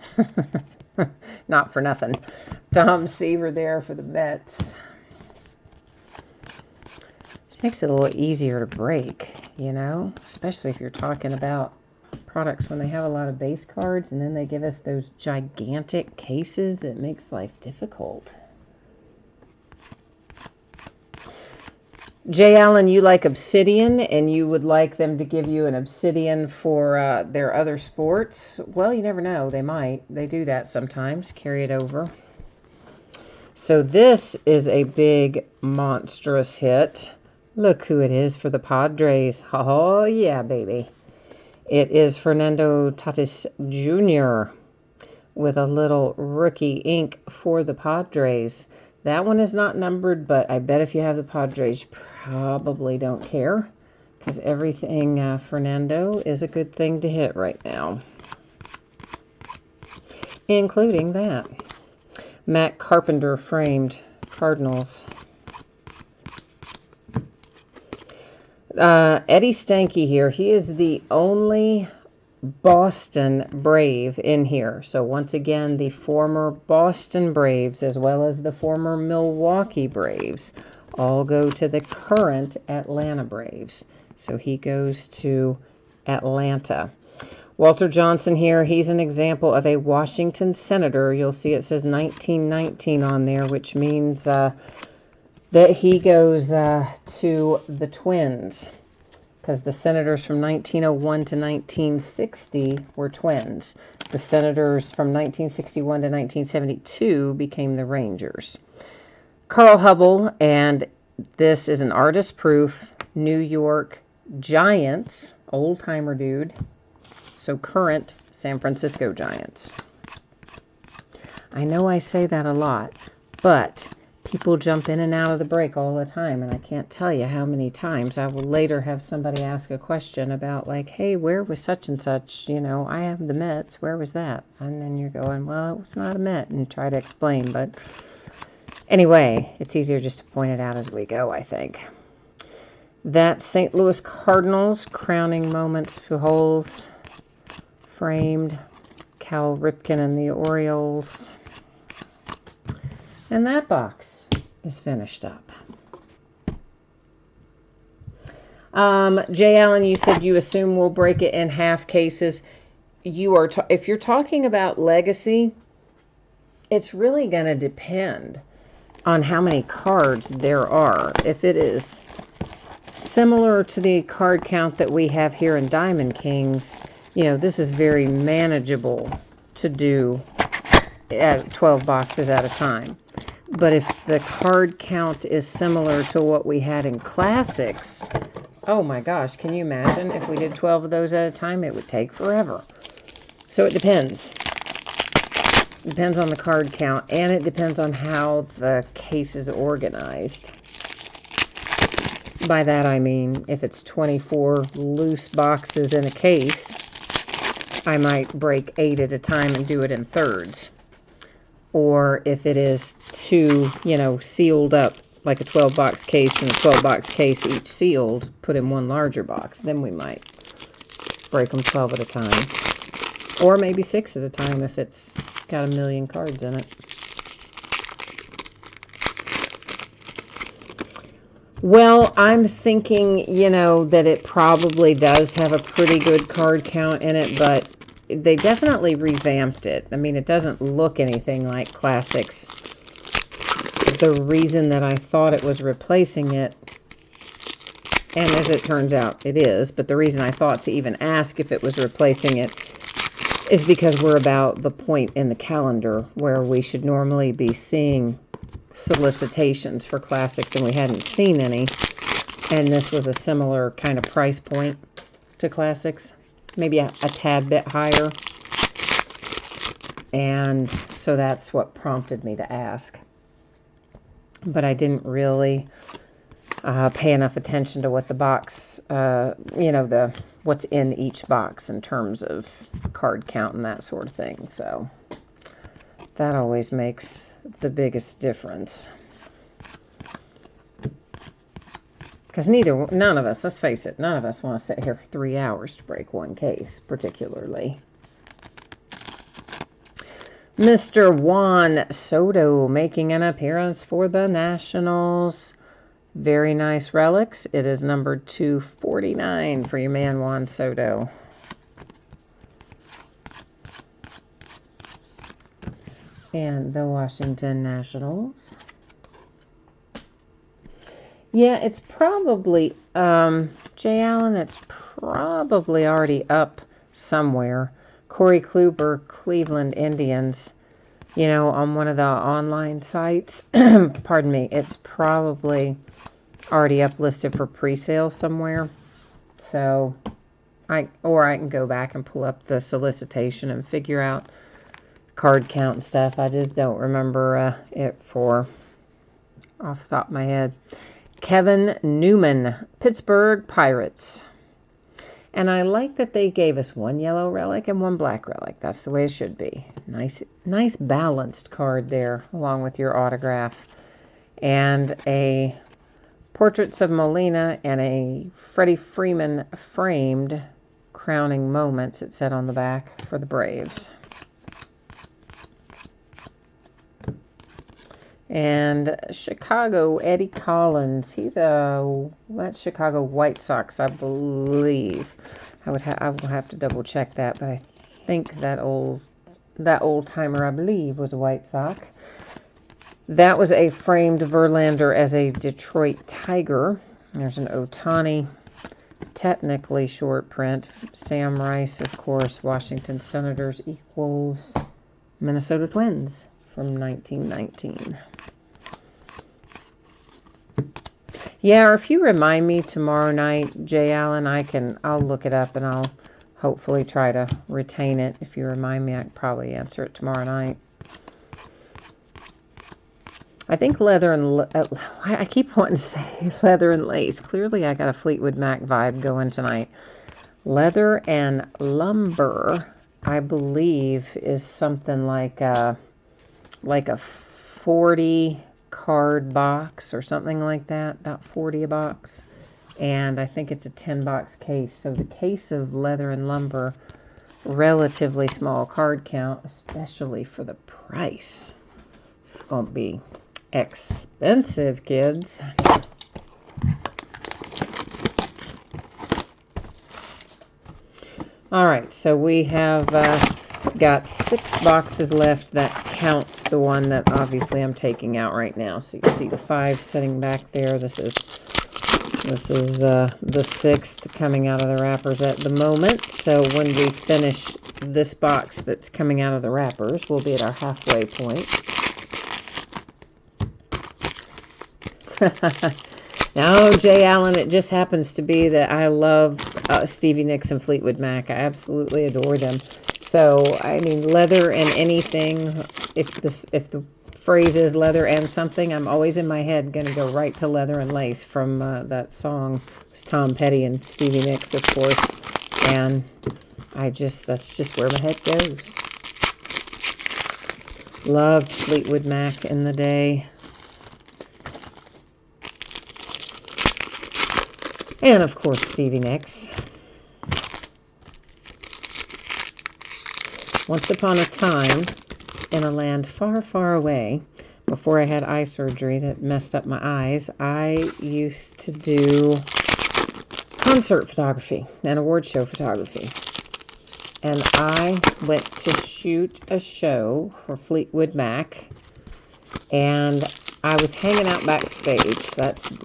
Not for nothing. Tom Seaver there for the Mets. It makes it a little easier to break, you know? Especially if you're talking about products when they have a lot of base cards and then they give us those gigantic cases. It makes life difficult. Jay Allen, you like Obsidian and you would like them to give you an Obsidian for their other sports. Well, you never know. They might. They do that sometimes. Carry it over. So this is a big, monstrous hit. Look who it is for the Padres. Oh, yeah, baby. It is Fernando Tatis Jr. with a little rookie ink for the Padres. That one is not numbered, but I bet if you have the Padres, you probably don't care because everything Fernando is a good thing to hit right now, including that. Matt Carpenter framed Cardinals. Eddie Stanky here. He is the only Boston Brave in here. So once again, the former Boston Braves as well as the former Milwaukee Braves all go to the current Atlanta Braves. So he goes to Atlanta. Walter Johnson here. He's an example of a Washington Senator. You'll see it says 1919 on there, which means that he goes to the Twins, because the Senators from 1901 to 1960 were Twins. The Senators from 1961 to 1972 became the Rangers. Carl Hubble, and this is an artist proof, New York Giants, old-timer dude, so current San Francisco Giants. I know I say that a lot, but people jump in and out of the break all the time, and I can't tell you how many times I will later have somebody ask a question about, like, hey, where was such and such? You know, I have the Mets. Where was that? And then you're going, well, it was not a Met, and try to explain. But anyway, it's easier just to point it out as we go, I think. That St. Louis Cardinals, crowning moments, Pujols, framed, Cal Ripken and the Orioles. And that box is finished up. Jay Allen, you said you assume we'll break it in half cases. You are, if you're talking about Legacy, it's really going to depend on how many cards there are. If it is similar to the card count that we have here in Diamond Kings, you know, this is very manageable to do at 12 boxes at a time. But if the card count is similar to what we had in Classics, oh my gosh, can you imagine if we did 12 of those at a time? It would take forever. So it depends. It depends on the card count, and it depends on how the case is organized. By that I mean, if it's 24 loose boxes in a case, I might break 8 at a time and do it in thirds. Or if it is 2, you know, sealed up, like a 12-box case and a 12-box case each sealed, put in one larger box, then we might break them 12 at a time. Or maybe 6 at a time if it's got a million cards in it. Well, I'm thinking, you know, that it probably does have a pretty good card count in it, but they definitely revamped it. I mean, it doesn't look anything like Classics. The reason that I thought it was replacing it And as it turns out, it is. But the reason I thought to even ask if it was replacing it is because we're about the point in the calendar where we should normally be seeing solicitations for classics, and we hadn't seen any. And this was a similar kind of price point to classics, maybe a tad bit higher. And so that's what prompted me to ask. But I didn't really pay enough attention to what the box, what's in each box in terms of card count and that sort of thing. So that always makes the biggest difference. Because none of us, let's face it, none of us want to sit here for 3 hours to break one case, particularly. Mr. Juan Soto making an appearance for the Nationals. Very nice relics. It is number 249 for your man Juan Soto. And the Washington Nationals. Yeah, it's probably, Jay Allen, it's probably already up somewhere. Corey Kluber, Cleveland Indians, on one of the online sites. Pardon me. It's probably already up listed for pre-sale somewhere. So, I can go back and pull up the solicitation and figure out card count and stuff. I just don't remember it off the top of my head. Kevin Newman, Pittsburgh Pirates. And I like that they gave us one yellow relic and one black relic. That's the way it should be. Nice balanced card there, along with your autograph. And a Portraits of Molina and a Freddie Freeman framed crowning moments, it said on the back, for the Braves. And Chicago, Eddie Collins. That's Chicago White Sox, I believe. I will have to double check that, but I think that old timer, I believe, was a White Sox. That was a framed Verlander as a Detroit Tiger. There's an Ohtani, technically short print. Sam Rice, of course, Washington Senators equals Minnesota Twins from 1919. Yeah, or if you remind me tomorrow night, Jay Allen, I'll look it up and I'll hopefully try to retain it. If you remind me, I can probably answer it tomorrow night. I think leather and I keep wanting to say leather and lace. Clearly, I got a Fleetwood Mac vibe going tonight. Leather and lumber, I believe, is something like a 40 card box or something like that, about 40 a box. And I think it's a 10 box case. So the case of leather and lumber, relatively small card count, especially for the price. It's going to be expensive, kids. All right, so we have got 6 boxes left. That counts the one that obviously I'm taking out right now. So you can see the 5 sitting back there. This is the 6th coming out of the wrappers at the moment. So when we finish this box that's coming out of the wrappers, we'll be at our halfway point. No, Jay Allen, it just happens to be that I love Stevie Nicks and Fleetwood Mac. I absolutely adore them. So, I mean, leather and anything, if the phrase is leather and something, I'm always in my head going to go right to leather and lace from that song. It's Tom Petty and Stevie Nicks, of course. And that's just where my head goes. Loved Fleetwood Mac in the day. And, of course, Stevie Nicks. Once upon a time, in a land far, far away, before I had eye surgery that messed up my eyes, I used to do concert photography and award show photography. And I went to shoot a show for Fleetwood Mac, and I was hanging out backstage.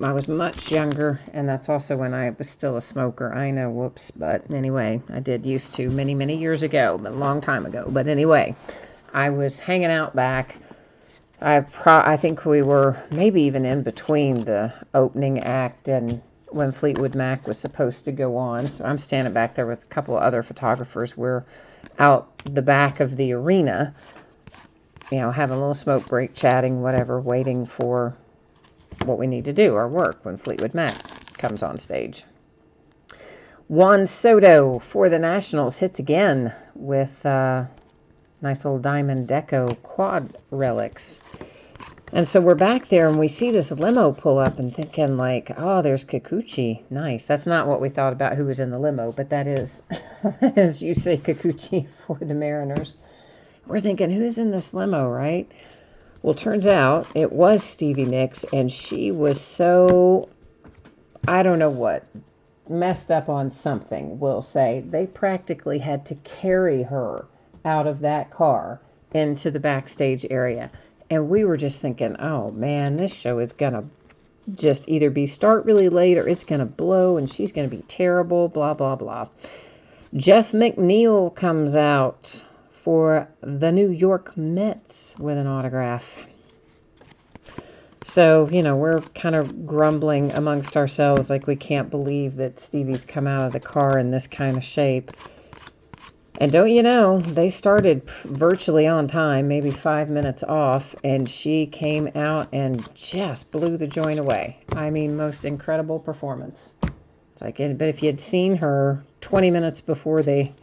I was much younger, and that's also when I was still a smoker. I know, whoops, but anyway, I did used to many, many years ago, but a long time ago. But anyway, I was hanging out back. I think we were maybe even in between the opening act and when Fleetwood Mac was supposed to go on. So I'm standing back there with a couple of other photographers. We're out the back of the arena, you know, having a little smoke break, chatting, whatever, waiting for what we need to do, our work, when Fleetwood Mac comes on stage. Juan Soto for the Nationals hits again with nice old Diamond Deco quad relics. And so we're back there and we see this limo pull up and thinking like, oh, there's Kikuchi. Nice. That's not what we thought about who was in the limo, but that is, as you say, Kikuchi for the Mariners. We're thinking, who's in this limo, right? Well, turns out it was Stevie Nicks, and she was so, I don't know what, messed up on something, we'll say. They practically had to carry her out of that car into the backstage area. And we were just thinking, oh man, this show is going to just either start really late or it's going to blow and she's going to be terrible, blah, blah, blah. Jeff McNeil comes out for the New York Mets with an autograph. So, you know, we're kind of grumbling amongst ourselves like we can't believe that Stevie's come out of the car in this kind of shape. And don't you know, they started virtually on time, maybe 5 minutes off, and she came out and just blew the joint away. I mean, most incredible performance. It's like, but if you had seen her 20 minutes before they,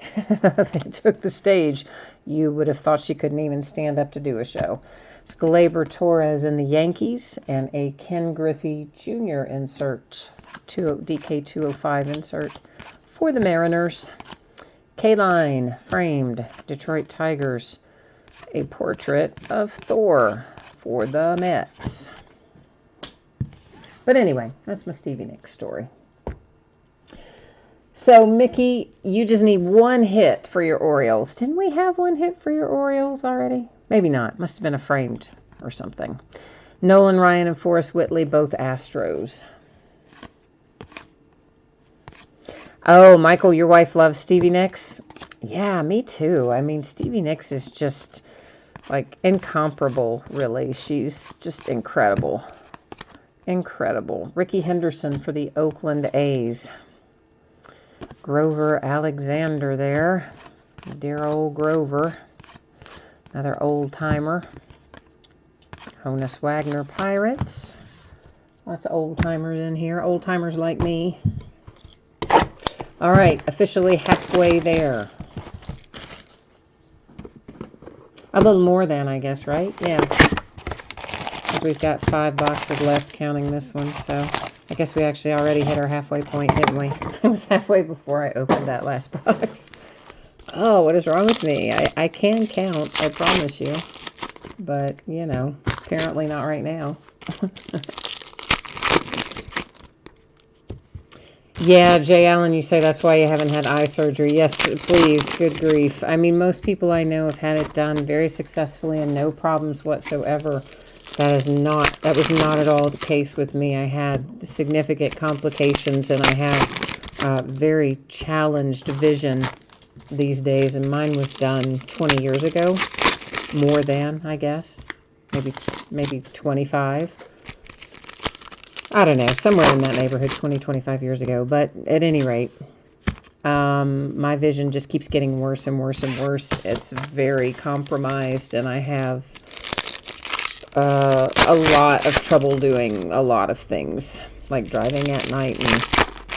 they took the stage, you would have thought she couldn't even stand up to do a show. It's Gleyber Torres in the Yankees and a Ken Griffey Jr. insert, DK205 insert for the Mariners. K-Line, framed, Detroit Tigers, a portrait of Thor for the Mets. But anyway, that's my Stevie Nicks story. So, Mickey, you just need one hit for your Orioles. Didn't we have one hit for your Orioles already? Maybe not. Must have been a framed or something. Nolan Ryan and Forrest Whitley, both Astros. Oh, Michael, your wife loves Stevie Nicks? Yeah, me too. I mean, Stevie Nicks is just, like, incomparable, really. She's just incredible. Incredible. Ricky Henderson for the Oakland A's. Grover Alexander there. Dear old Grover. Another old-timer. Honus Wagner Pirates. Lots of old-timers in here. Old-timers like me. All right, officially halfway there. A little more than, I guess, right? Yeah. We've got 5 boxes left, counting this one, so I guess we actually already hit our halfway point, didn't we? I was halfway before I opened that last box. Oh, what is wrong with me? I can count, I promise you. But, you know, apparently not right now. Yeah, Jay Allen, you say that's why you haven't had eye surgery. Yes, please. Good grief. I mean, most people I know have had it done very successfully and no problems whatsoever. That was not at all the case with me. I had significant complications and I have very challenged vision these days. And mine was done 20 years ago. More than, I guess. Maybe 25. I don't know, somewhere in that neighborhood, 20, 25 years ago. But at any rate, my vision just keeps getting worse and worse and worse. It's very compromised, and I have a lot of trouble doing a lot of things, like driving at night and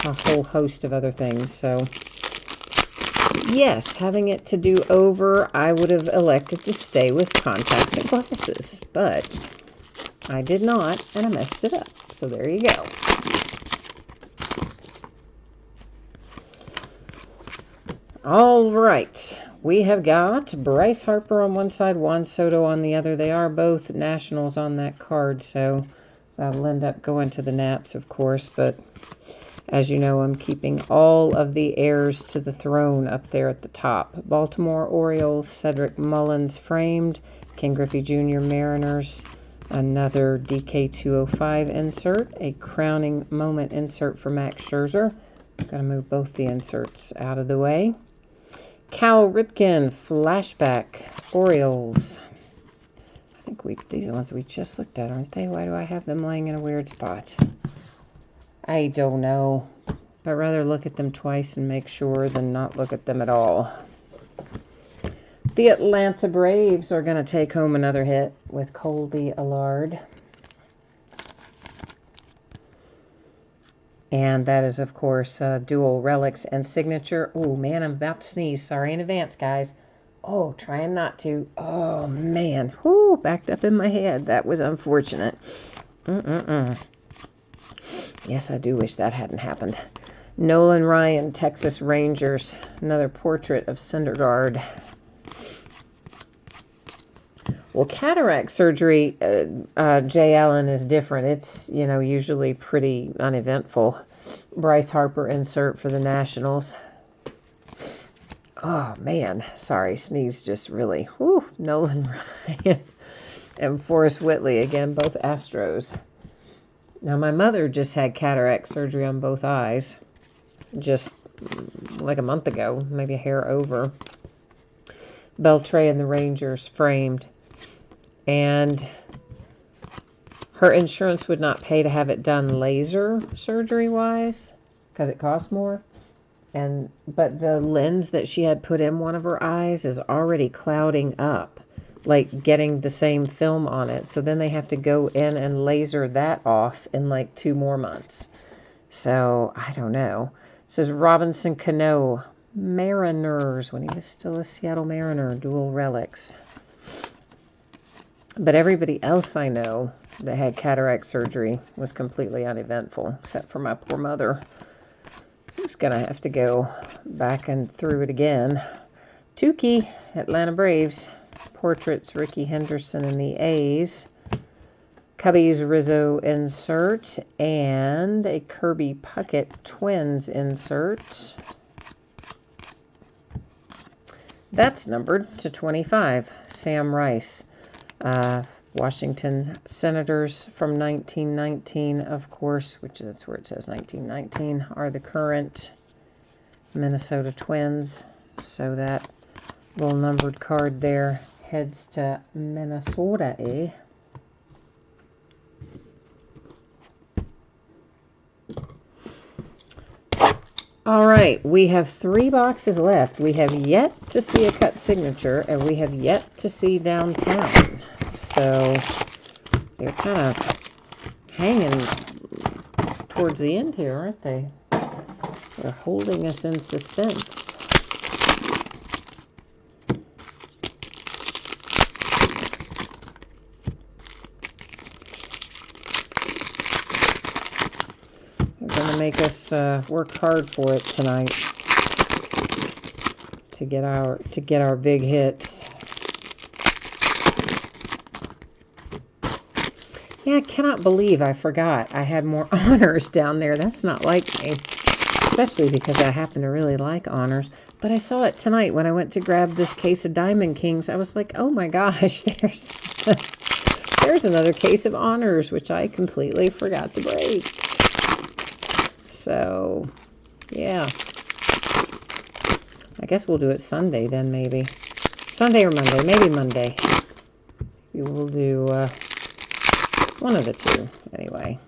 a whole host of other things. So, yes, having it to do over, I would have elected to stay with contacts and glasses. But I did not, and I messed it up. So there you go. All right. We have got Bryce Harper on one side, Juan Soto on the other. They are both Nationals on that card, so that'll end up going to the Nats, of course. But as you know, I'm keeping all of the heirs to the throne up there at the top. Baltimore Orioles, Cedric Mullins framed, Ken Griffey Jr. Mariners, Another DK205 insert, a crowning moment insert for Max Scherzer. Got to move both the inserts out of the way. Cal Ripken flashback Orioles. I think these are the ones we just looked at, aren't they? Why do I have them laying in a weird spot? I don't know. I'd rather look at them twice and make sure than not look at them at all. The Atlanta Braves are going to take home another hit with Colby Allard. And that is, of course, dual relics and signature. Oh, man, I'm about to sneeze. Sorry in advance, guys. Oh, trying not to. Oh, man. Whoo, backed up in my head. That was unfortunate. Yes, I do wish that hadn't happened. Nolan Ryan, Texas Rangers. Another portrait of Syndergaard. Well, cataract surgery, Jay Allen, is different. It's, usually pretty uneventful. Bryce Harper insert for the Nationals. Oh, man. Sorry, sneeze just really. Whew. Nolan Ryan and Forrest Whitley, again, both Astros. Now, my mother just had cataract surgery on both eyes just like a month ago, maybe a hair over. Beltray and the Rangers framed. And her insurance would not pay to have it done laser surgery-wise because it costs more. But the lens that she had put in one of her eyes is already clouding up, like getting the same film on it. So then they have to go in and laser that off in like 2 more months. So I don't know. It says Robinson Cano, Mariners, when he was still a Seattle Mariner, dual relics. But everybody else I know that had cataract surgery was completely uneventful, except for my poor mother, who's going to have to go back and through it again. Tukey, Atlanta Braves. Portraits, Ricky Henderson and the A's. Cubbies Rizzo insert. And a Kirby Puckett Twins insert. That's numbered to 25. Sam Rice. Washington Senators from 1919, of course, which that's where it says 1919, are the current Minnesota Twins. So that little numbered card there heads to Minnesota, eh? All right, we have 3 boxes left. We have yet to see a cut signature, and we have yet to see downtown. So they're kind of hanging towards the end here, aren't they? They're holding us in suspense. They're going to make us work hard for it tonight to get our big hits. Yeah, I cannot believe I forgot I had more honors down there. That's not like me, especially because I happen to really like honors. But I saw it tonight when I went to grab this case of Diamond Kings. I was like, oh my gosh, there's another case of honors, which I completely forgot to break. So, yeah. I guess we'll do it Sunday then, maybe. Sunday or Monday. Maybe Monday. We will do one of the two, anyway.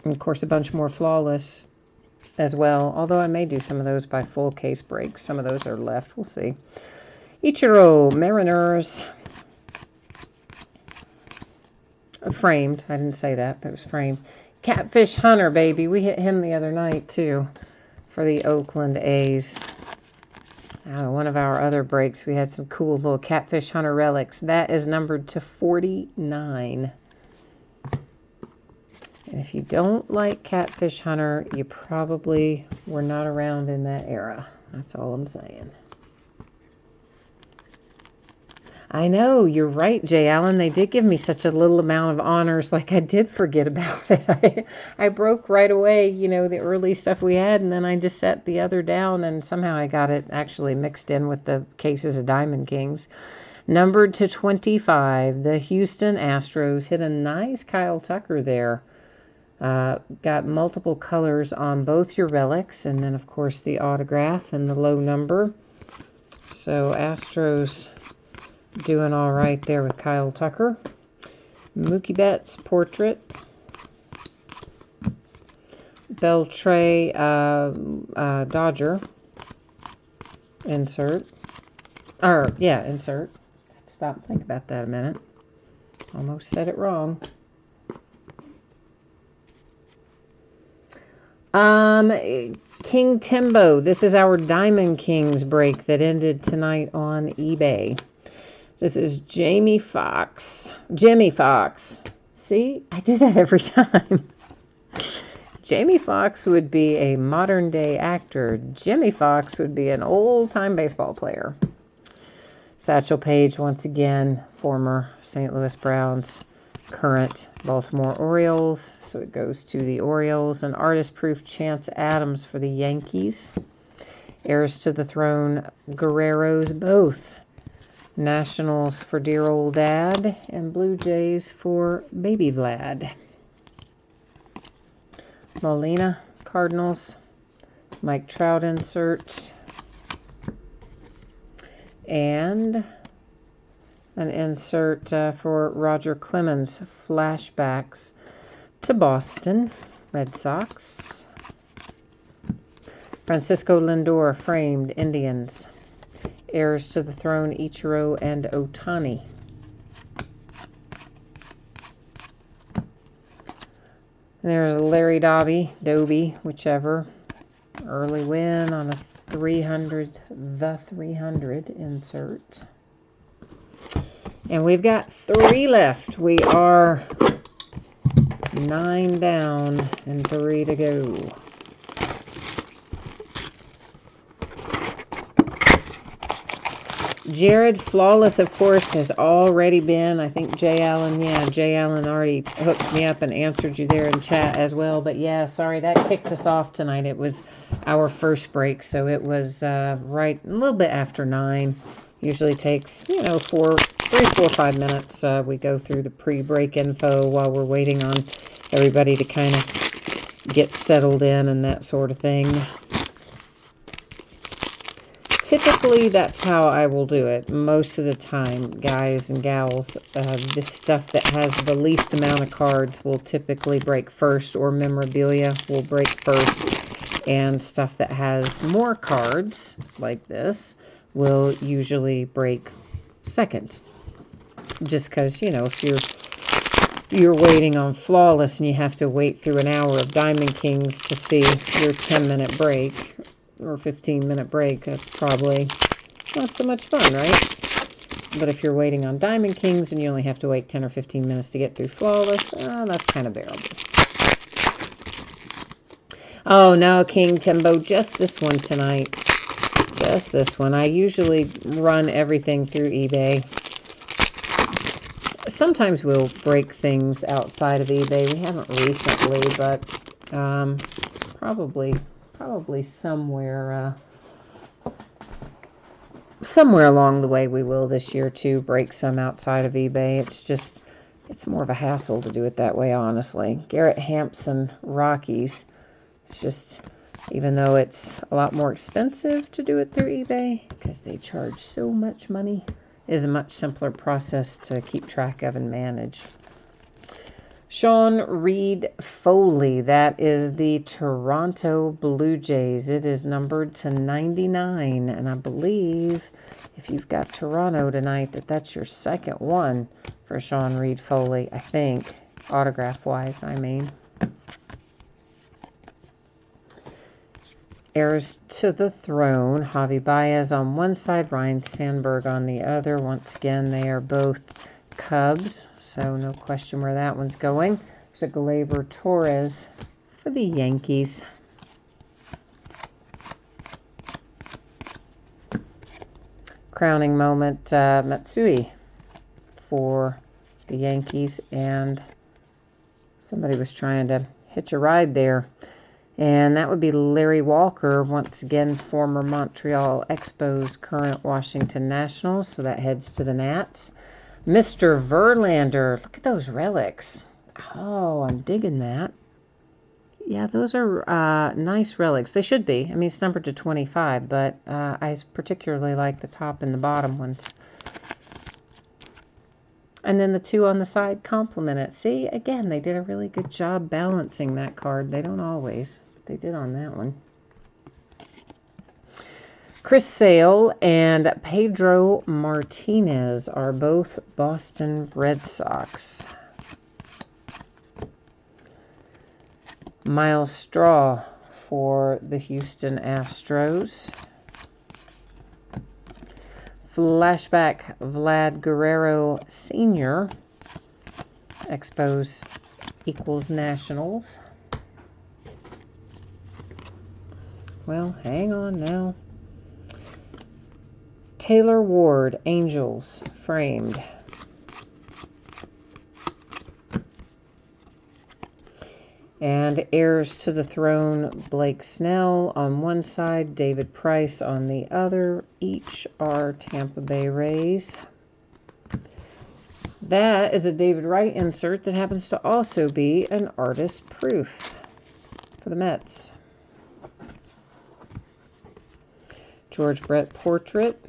And, of course, a bunch more flawless as well. Although I may do some of those by full case breaks. Some of those are left. We'll see. Ichiro, Mariners. Framed. I didn't say that, but it was framed. Catfish Hunter, baby. We hit him the other night, too, for the Oakland A's. One of our other breaks, we had some cool little Catfish Hunter relics. That is numbered to 49. And if you don't like Catfish Hunter, you probably were not around in that era. That's all I'm saying. I know, you're right, Jay Allen. They did give me such a little amount of honors, like I did forget about it. I broke right away, you know, the early stuff we had, and then I just set the other down, and somehow I got it actually mixed in with the cases of Diamond Kings. Numbered to 25, the Houston Astros hit a nice Kyle Tucker there. Got multiple colors on both your relics, and then, of course, the autograph and the low number. So Astros doing all right there with Kyle Tucker. Mookie Betts portrait. Beltre Dodger insert. Insert. Stop and think about that a minute. Almost said it wrong. King Timbo. This is our Diamond Kings break that ended tonight on eBay. This is Jamie Foxx. Jimmy Foxx. See, I do that every time. Jamie Foxx would be a modern day actor. Jimmy Foxx would be an old time baseball player. Satchel Paige, once again, former St. Louis Browns, current Baltimore Orioles. So it goes to the Orioles. An artist proof Chance Adams for the Yankees. Heirs to the Throne, Guerreros both. Nationals for dear old dad, and Blue Jays for baby Vlad. Molina, Cardinals, Mike Trout insert, and an insert for Roger Clemens, flashbacks to Boston Red Sox. Francisco Lindor, framed Indians. Heirs to the Throne, Ichiro and Ohtani. And there's Larry Doby, whichever. Early win on a 300, the 300 insert. And we've got 3 left. We are 9 down and 3 to go. Jared Flawless, of course, has already been, I think Jay Allen already hooked me up and answered you there in chat as well. But yeah, sorry, that kicked us off tonight. It was our first break, so it was right a little bit after 9. Usually takes, 3, 4, 5 minutes. We go through the pre-break info while we're waiting on everybody to kind of get settled in and that sort of thing. Typically, that's how I will do it most of the time, guys and gals. The stuff that has the least amount of cards will typically break first, or memorabilia will break first. And stuff that has more cards, like this, will usually break second. Just because, if you're waiting on Flawless and you have to wait through an hour of Diamond Kings to see your 10-minute break, or 15-minute break, that's probably not so much fun, right? But if you're waiting on Diamond Kings and you only have to wait 10 or 15 minutes to get through Flawless, that's kind of bearable. Oh, no, King Timbo, just this one tonight. Just this one. I usually run everything through eBay. Sometimes we'll break things outside of eBay. We haven't recently, but probably somewhere along the way we will this year too, break some outside of eBay. It's more of a hassle to do it that way, honestly. Garrett Hampson Rockies. It's just, even though it's a lot more expensive to do it through eBay because they charge so much money, it is a much simpler process to keep track of and manage. Sean Reed Foley, that is the Toronto Blue Jays. It is numbered to 99, and I believe if you've got Toronto tonight, that's your second one for Sean Reed Foley, I think, autograph-wise, I mean. Heirs to the Throne, Javi Baez on one side, Ryan Sandberg on the other. Once again, they are both Cubs, so no question where that one's going. There's a Gleyber Torres for the Yankees. Crowning moment, Matsui for the Yankees, and somebody was trying to hitch a ride there. And that would be Larry Walker, once again, former Montreal Expos, current Washington Nationals. So that heads to the Nats. Mr. Verlander. Look at those relics. Oh, I'm digging that. Yeah, those are nice relics. They should be. I mean, it's numbered to 25, but I particularly like the top and the bottom ones. And then the two on the side complement it. See, again, they did a really good job balancing that card. They don't always. They did on that one. Chris Sale and Pedro Martinez are both Boston Red Sox. Miles Straw for the Houston Astros. Flashback Vlad Guerrero Sr. Expos equals Nationals. Well, hang on now. Taylor Ward, Angels, framed. And heirs to the throne, Blake Snell on one side, David Price on the other. Each are Tampa Bay Rays. That is a David Wright insert that happens to also be an artist proof for the Mets. George Brett portrait.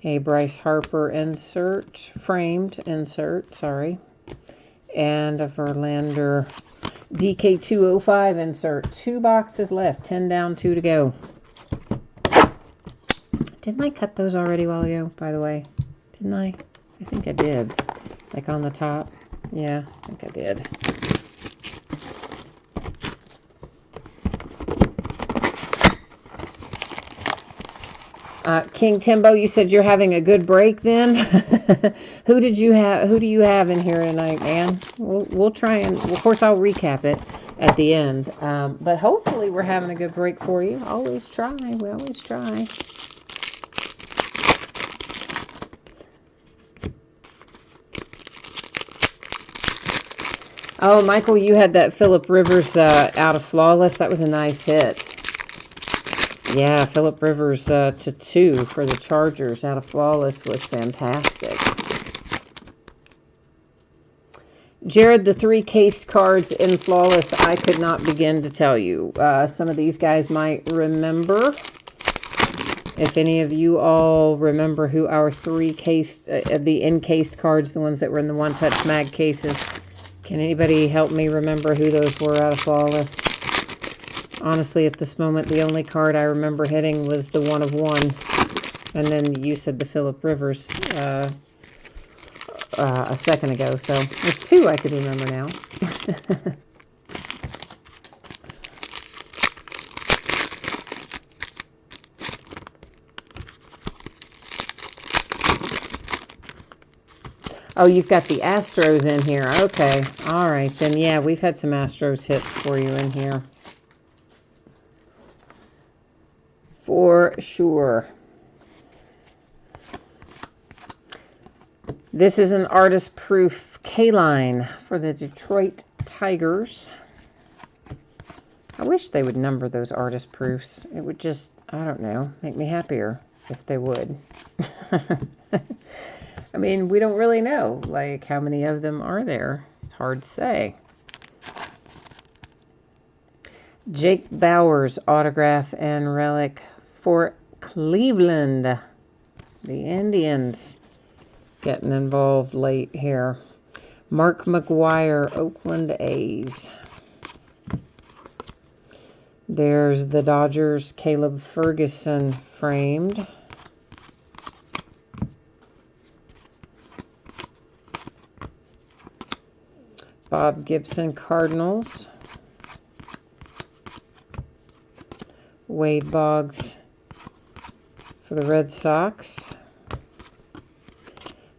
A Bryce Harper insert, framed insert, sorry. And a Verlander DK205 insert. 2 boxes left. 10 down, 2 to go. Didn't I cut those already while ago, by the way? Didn't I? I think I did. Like on the top. Yeah, I think I did. King Timbo, you said you're having a good break then? Who do you have in here tonight, man? We'll try and, of course, I'll recap it at the end. But hopefully we're having a good break for you. Always try. We always try. Oh, Michael, you had that Phillip Rivers out of Flawless. That was a nice hit. Yeah, Phillip Rivers to 2 for the Chargers out of Flawless was fantastic. Jared, the 3 cased cards in Flawless, I could not begin to tell you. Some of these guys might remember. If any of you all remember who our 3 cased, the encased cards, the ones that were in the One Touch Mag cases, can anybody help me remember who those were out of Flawless? Honestly, at this moment, the only card I remember hitting was the 1 of 1. And then you said the Phillip Rivers a second ago. So there's 2 I could remember now. Oh, you've got the Astros in here. Okay. All right. Then, yeah, we've had some Astros hits for you in here. For sure. This is an artist proof K-line for the Detroit Tigers. I wish they would number those artist proofs. It would just, I don't know, make me happier if they would. I mean, we don't really know, like, how many of them are there. It's hard to say. Jake Bauers autograph and relic for Cleveland. The Indians getting involved late here. Mark McGwire, Oakland A's. There's the Dodgers, Caleb Ferguson framed. Bob Gibson, Cardinals. Wade Boggs for the Red Sox.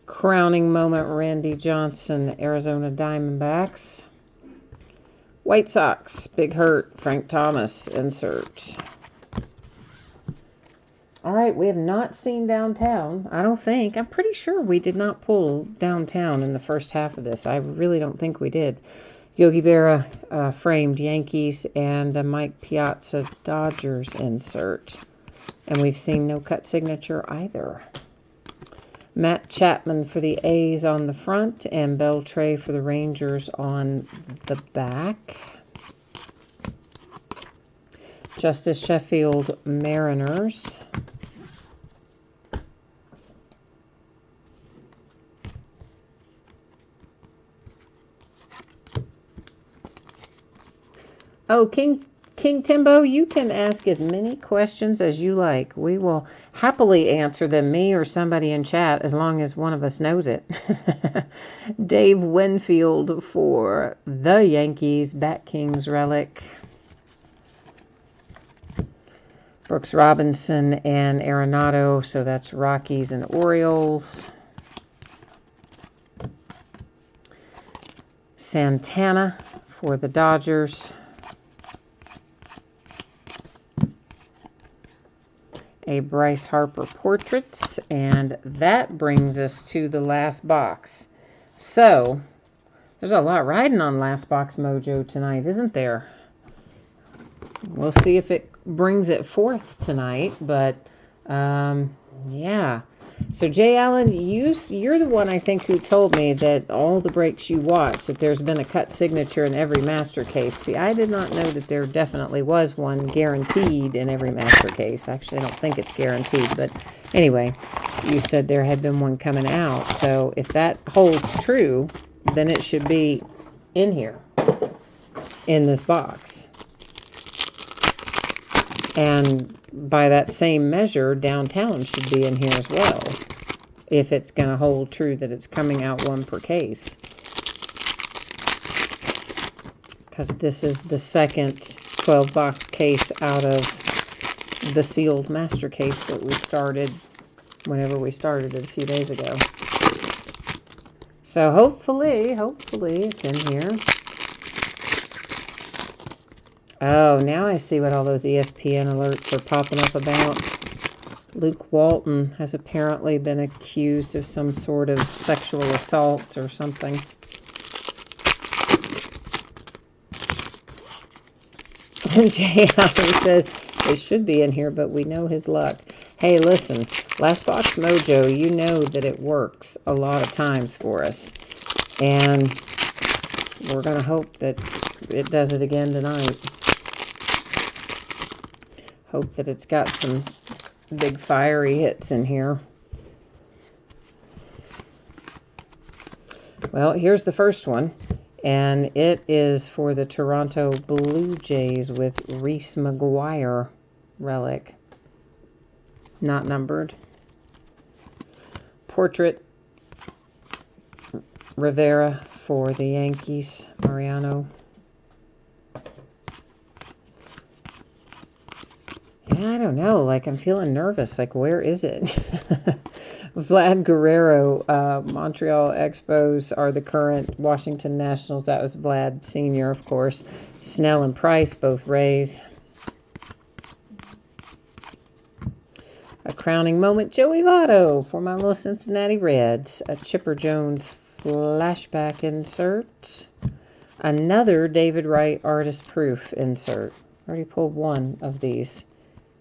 Crowning moment, Randy Johnson, Arizona Diamondbacks. White Sox, Big Hurt, Frank Thomas, insert. All right, we have not seen downtown. I don't think. I'm pretty sure we did not pull downtown in the first half of this. I really don't think we did. Yogi Berra framed Yankees and the Mike Piazza Dodgers insert. And we've seen no cut signature either. Matt Chapman for the A's on the front and Beltre for the Rangers on the back. Justice Sheffield Mariners. Oh, King Timbo, you can ask as many questions as you like. We will happily answer them, me or somebody in chat, as long as one of us knows it. Dave Winfield for the Yankees, Bat Kings relic. Brooks Robinson and Arenado, so that's Rockies and Orioles. Santana for the Dodgers. A Bryce Harper portraits, and that brings us to the last box. So, there's a lot riding on Last Box Mojo tonight, isn't there? We'll see if it brings it forth tonight, but yeah. So Jay Allen, you're the one I think who told me that all the breaks you watched, that there's been a cut signature in every master case. See, I did not know that there definitely was one guaranteed in every master case. Actually, I don't think it's guaranteed, but anyway, you said there had been one coming out. So if that holds true, then it should be in here, in this box. And by that same measure, downtown should be in here as well, if it's going to hold true that it's coming out one per case. Because this is the second 12-box case out of the sealed master case that we started whenever we started it a few days ago. So hopefully it's in here. Oh, now I see what all those ESPN alerts are popping up about. Luke Walton has apparently been accused of some sort of sexual assault or something. And Jay Allen says, it should be in here, but we know his luck. Hey, listen, Last Box Mojo, you know that it works a lot of times for us. And we're going to hope that it does it again tonight. Hope that it's got some big fiery hits in here. Well, here's the first one, and it is for the Toronto Blue Jays with Reese McGuire relic. Not numbered. Portrait Rivera for the Yankees, Mariano. Yeah, I don't know. Like, I'm feeling nervous. Like, where is it? Vlad Guerrero, Montreal Expos are the current Washington Nationals. That was Vlad Sr., of course. Snell and Price, both Rays. A crowning moment, Joey Votto for my little Cincinnati Reds. A Chipper Jones flashback insert. Another David Wright artist proof insert. Already pulled one of these.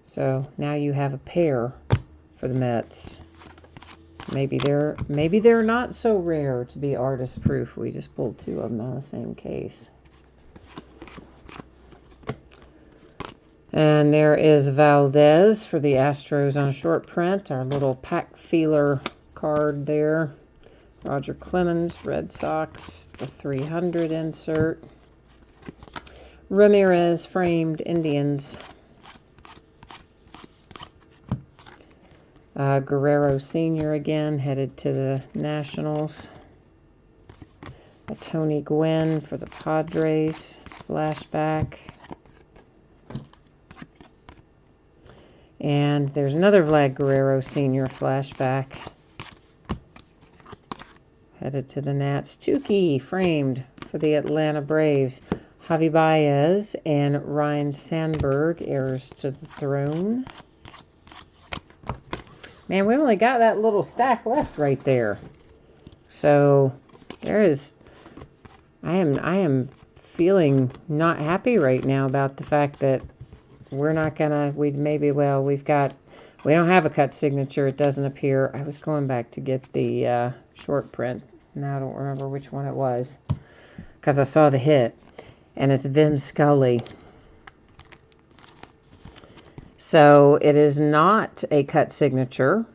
So now you have a pair for the Mets. Maybe they're not so rare to be artist proof. We just pulled two of them out of the same case. And there is Valdez for the Astros on a short print. Our little pack feeler card there. Roger Clemens, Red Sox, the 300 insert. Ramirez framed Indians. Guerrero Sr. again, headed to the Nationals. A Tony Gwynn for the Padres, flashback. And there's another Vlad Guerrero Sr. flashback. Headed to the Nats. Tukey framed for the Atlanta Braves. Javi Baez and Ryan Sandberg, heirs to the throne. Man, we only got that little stack left right there. So there is, I am feeling not happy right now about the fact that we're not gonna, we don't have a cut signature. It doesn't appear. I was going back to get the short print. Now I don't remember which one it was because I saw the hit, and it's Vin Scully. So it is not a cut signature.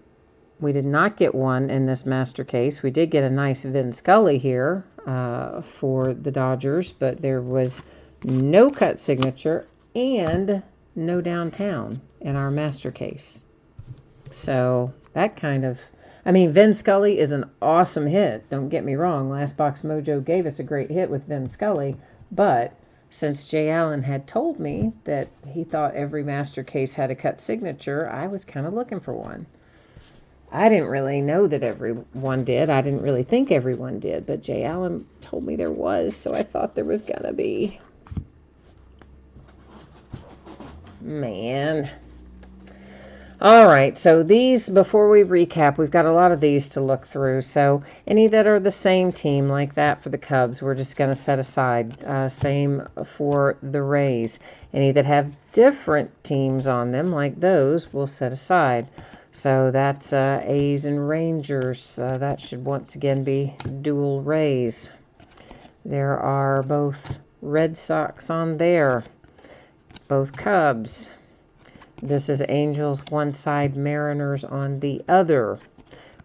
We did not get one in this master case. We did get a nice Vin Scully here for the Dodgers, but there was no cut signature and no downtown in our master case. So that kind of, I mean, Vin Scully is an awesome hit. Don't get me wrong. Last Box Mojo gave us a great hit with Vin Scully, but since Jay Allen had told me that he thought every master case had a cut signature, I was kind of looking for one. I didn't really know that everyone did. I didn't really think everyone did, but Jay Allen told me there was, so I thought there was gonna be. Man. All right, so these, before we recap, we've got a lot of these to look through. So any that are the same team, like that for the Cubs, we're just going to set aside. Same for the Rays. Any that have different teams on them, like those, we'll set aside. So that's A's and Rangers. That should once again be dual Rays. There are both Red Sox on there, both Cubs. This is Angels one side, Mariners on the other.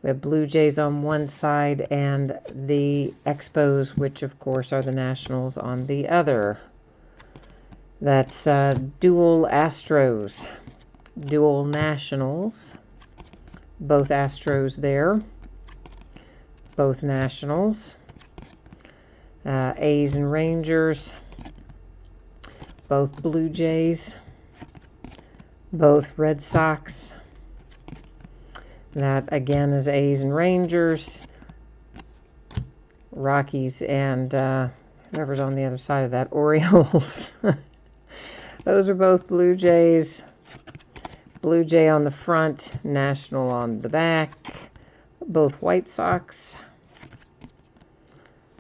We have Blue Jays on one side and the Expos, which of course are the Nationals, on the other. That's dual Astros, dual Nationals. Both Astros there, both Nationals. A's and Rangers, both Blue Jays. Both Red Sox. That again is A's and Rangers. Rockies and whoever's on the other side of that, Orioles. Those are both Blue Jays. Blue Jay on the front, National on the back. Both White Sox.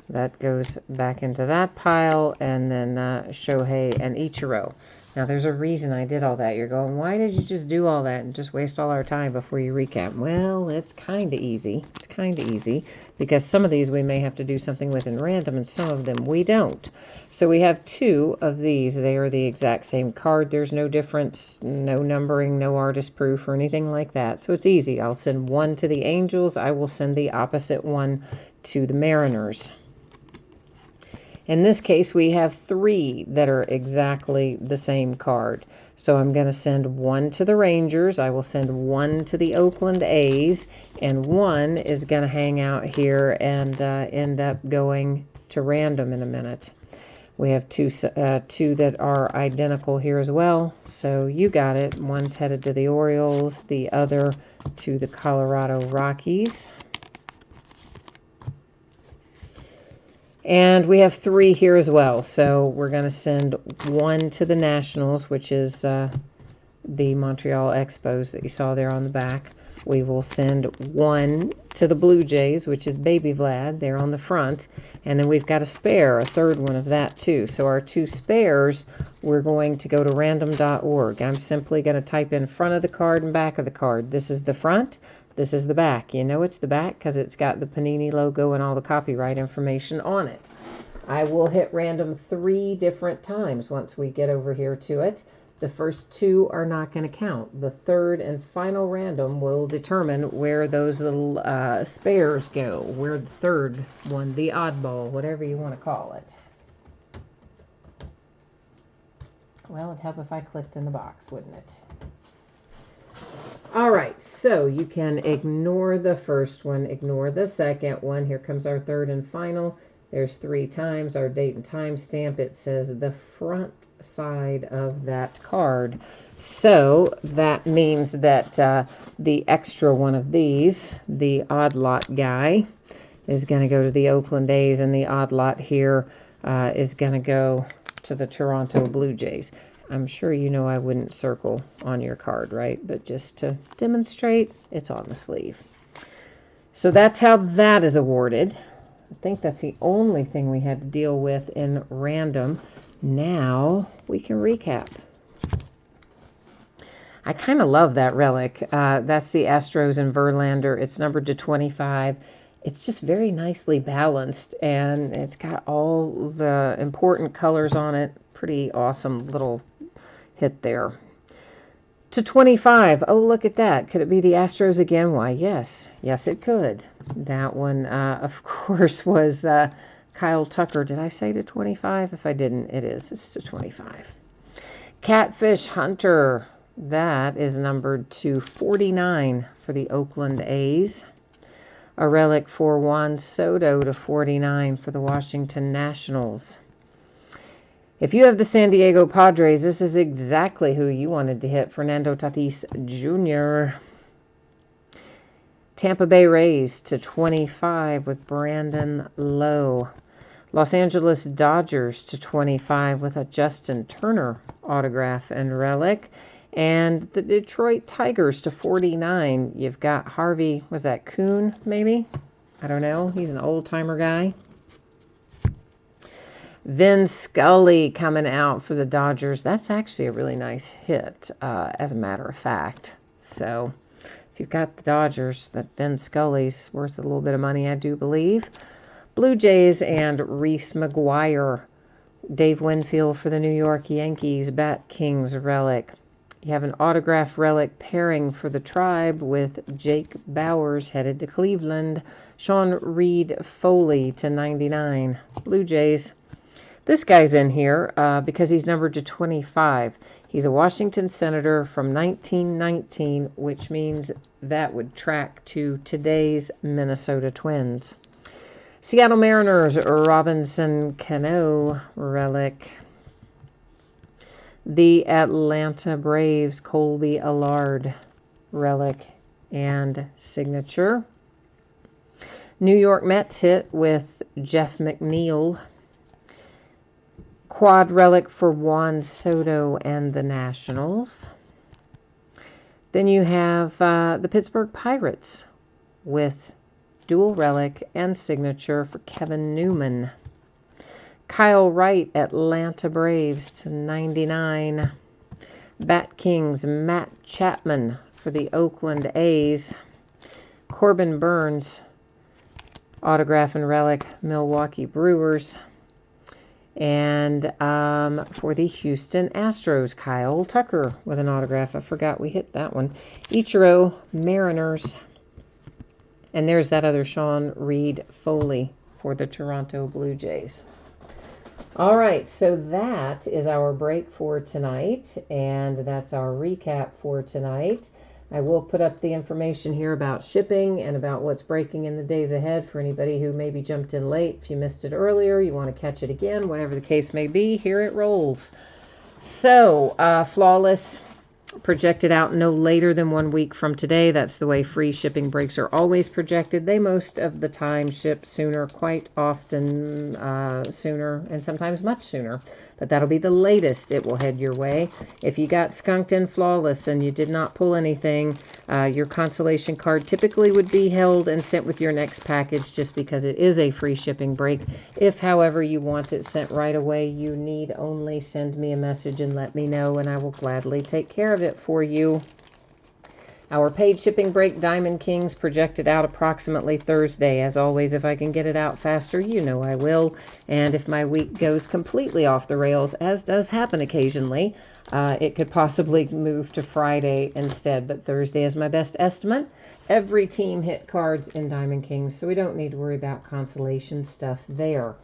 That goes back into that pile. And then Shohei and Ichiro. Now, there's a reason I did all that. You're going, why did you just do all that and just waste all our time before you recap? Well, it's kind of easy. It's kind of easy because some of these we may have to do something with in random and some of them we don't. So we have two of these. They are the exact same card. There's no difference, no numbering, no artist proof or anything like that. So it's easy. I'll send one to the Angels. I will send the opposite one to the Mariners. In this case, we have three that are exactly the same card. So I'm going to send one to the Rangers. I will send one to the Oakland A's. And one is going to hang out here and end up going to random in a minute. We have two that are identical here as well. So you got it. One's headed to the Orioles. The other to the Colorado Rockies. And we have three here as well. So we're going to send one to the Nationals, which is the Montreal Expos that you saw there on the back. We will send one to the Blue Jays, which is Baby Vlad. They're on the front. And then we've got a spare, a third one of that too. So our two spares, we're going to go to random.org. I'm simply going to type in front of the card and back of the card. This is the front. This is the back. You know it's the back because it's got the Panini logo and all the copyright information on it. I will hit random 3 different times once we get over here to it. The first 2 are not going to count. The third and final random will determine where those little spares go. Where the third one, the oddball, whatever you want to call it. Well, it'd help if I clicked in the box, wouldn't it? All right, so you can ignore the first one, ignore the second one. Here comes our third and final. There's 3 times our date and time stamp. It says the front side of that card. So that means that the extra one of these, the odd lot guy, is going to go to the Oakland A's, and the odd lot here is going to go to the Toronto Blue Jays. I'm sure you know I wouldn't circle on your card, right? But just to demonstrate, it's on the sleeve. So that's how that is awarded. I think that's the only thing we had to deal with in random. Now we can recap. I kind of love that relic. That's the Astros and Verlander. It's numbered to 25. It's just very nicely balanced, and it's got all the important colors on it. Pretty awesome little hit there. To 25. Oh, look at that. Could it be the Astros again? Why, yes. Yes, it could. That one, of course, was Kyle Tucker. Did I say to 25? If I didn't, it is. It's to 25. Catfish Hunter. That is numbered to 49 for the Oakland A's. A relic for Juan Soto to 49 for the Washington Nationals. If you have the San Diego Padres, this is exactly who you wanted to hit. Fernando Tatis Jr. Tampa Bay Rays to 25 with Brandon Lowe. Los Angeles Dodgers to 25 with a Justin Turner autograph and relic. And the Detroit Tigers to 49. You've got Harvey, was that Kuhn maybe? I don't know. He's an old-timer guy. Vin Scully coming out for the Dodgers. That's actually a really nice hit, as a matter of fact. So if you've got the Dodgers, that Vin Scully's worth a little bit of money, I do believe. Blue Jays and Reese McGuire. Dave Winfield for the New York Yankees. Bat Kings relic. You have an autograph relic pairing for the Tribe with Jake Bowers headed to Cleveland. Sean Reed Foley to 99. Blue Jays. This guy's in here because he's numbered to 25. He's a Washington Senator from 1919, which means that would track to today's Minnesota Twins. Seattle Mariners, Robinson Cano relic. The Atlanta Braves, Colby Allard relic and signature. New York Mets hit with Jeff McNeil. Quad relic for Juan Soto and the Nationals. Then you have the Pittsburgh Pirates with dual relic and signature for Kevin Newman. Kyle Wright, Atlanta Braves to 99. Bat Kings, Matt Chapman for the Oakland A's. Corbin Burns, autograph and relic, Milwaukee Brewers. And for the Houston Astros, Kyle Tucker with an autograph. I forgot we hit that one. Ichiro, Mariners. And there's that other Sean Reed Foley for the Toronto Blue Jays. All right, so that is our break for tonight, and that's our recap for tonight. I will put up the information here about shipping and about what's breaking in the days ahead for anybody who maybe jumped in late. If you missed it earlier, you want to catch it again, whatever the case may be, here it rolls. So, Flawless projected out no later than 1 week from today. That's the way free shipping breaks are always projected. They most of the time ship sooner, quite often sooner, and sometimes much sooner. But that'll be the latest it will head your way. If you got skunked in Flawless and you did not pull anything, your consolation card typically would be held and sent with your next package just because it is a free shipping break. If, however, you want it sent right away, you need only send me a message and let me know, and I will gladly take care of it for you. Our paid shipping break, Diamond Kings, projected out approximately Thursday. As always, if I can get it out faster, you know I will. And if my week goes completely off the rails, as does happen occasionally, it could possibly move to Friday instead. But Thursday is my best estimate. Every team hit cards in Diamond Kings, so we don't need to worry about consolation stuff there.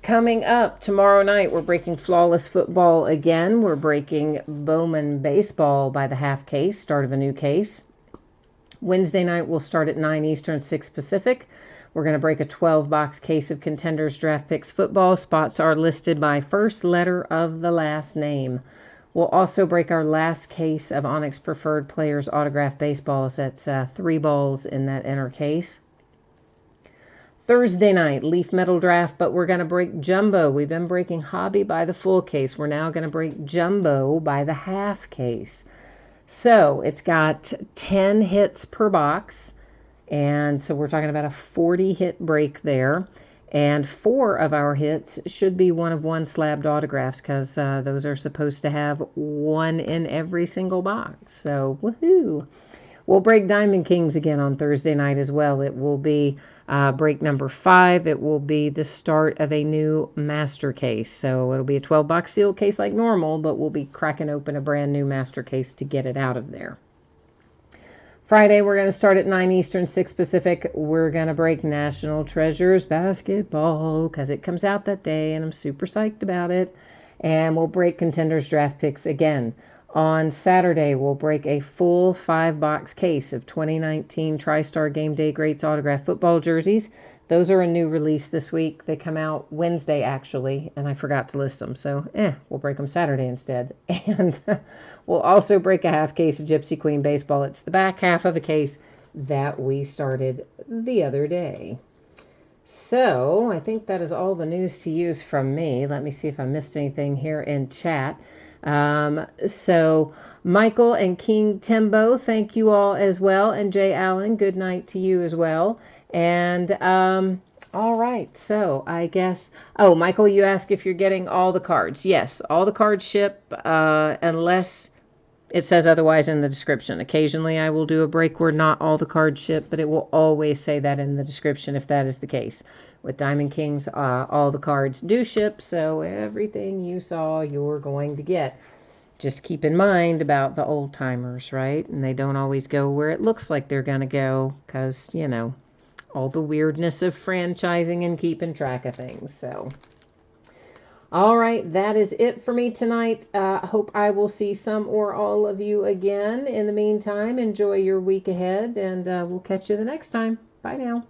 Coming up tomorrow night, we're breaking Flawless Football again. We're breaking Bowman Baseball by the half case, start of a new case. Wednesday night, we'll start at 9 Eastern, 6 Pacific. We're going to break a 12-box case of Contenders Draft Picks Football. Spots are listed by first letter of the last name. We'll also break our last case of Onyx Preferred Players Autograph Baseballs. That's 3 balls in that inner case. Thursday night, Leaf Metal Draft, but we're going to break Jumbo. We've been breaking Hobby by the full case. We're now going to break Jumbo by the half case. So it's got 10 hits per box. And so we're talking about a 40 hit break there. And 4 of our hits should be 1-of-1 slabbed autographs because those are supposed to have 1 in every single box. So woohoo! We'll break Diamond Kings again on Thursday night as well. It will be break number 5. It will be the start of a new master case. So it'll be a 12-box sealed case like normal, but we'll be cracking open a brand new master case to get it out of there. Friday, we're going to start at 9 Eastern, 6 Pacific. We're going to break National Treasures basketball because it comes out that day, and I'm super psyched about it. And we'll break Contenders Draft Picks again. On Saturday, we'll break a full 5-box case of 2019 TriStar Game Day Greats autographed football jerseys. Those are a new release this week. They come out Wednesday, actually, and I forgot to list them. So, we'll break them Saturday instead. And we'll also break a half case of Gypsy Queen Baseball. It's the back half of a case that we started the other day. So, I think that is all the news to use from me. Let me see if I missed anything here in chat. So Michael and King Timbo, thank you all as well. And Jay Allen, good night to you as well. And, all right. So I guess, Michael, you asked if you're getting all the cards. Yes, all the cards ship, unless it says otherwise in the description. Occasionally I will do a break where not all the cards ship, but it will always say that in the description if that is the case. With Diamond Kings, all the cards do ship, so everything you saw, you're going to get. Just keep in mind about the old timers, right? And they don't always go where it looks like they're going to go because, all the weirdness of franchising and keeping track of things. So, all right, that is it for me tonight. Hope I will see some or all of you again. In the meantime, enjoy your week ahead, and we'll catch you the next time. Bye now.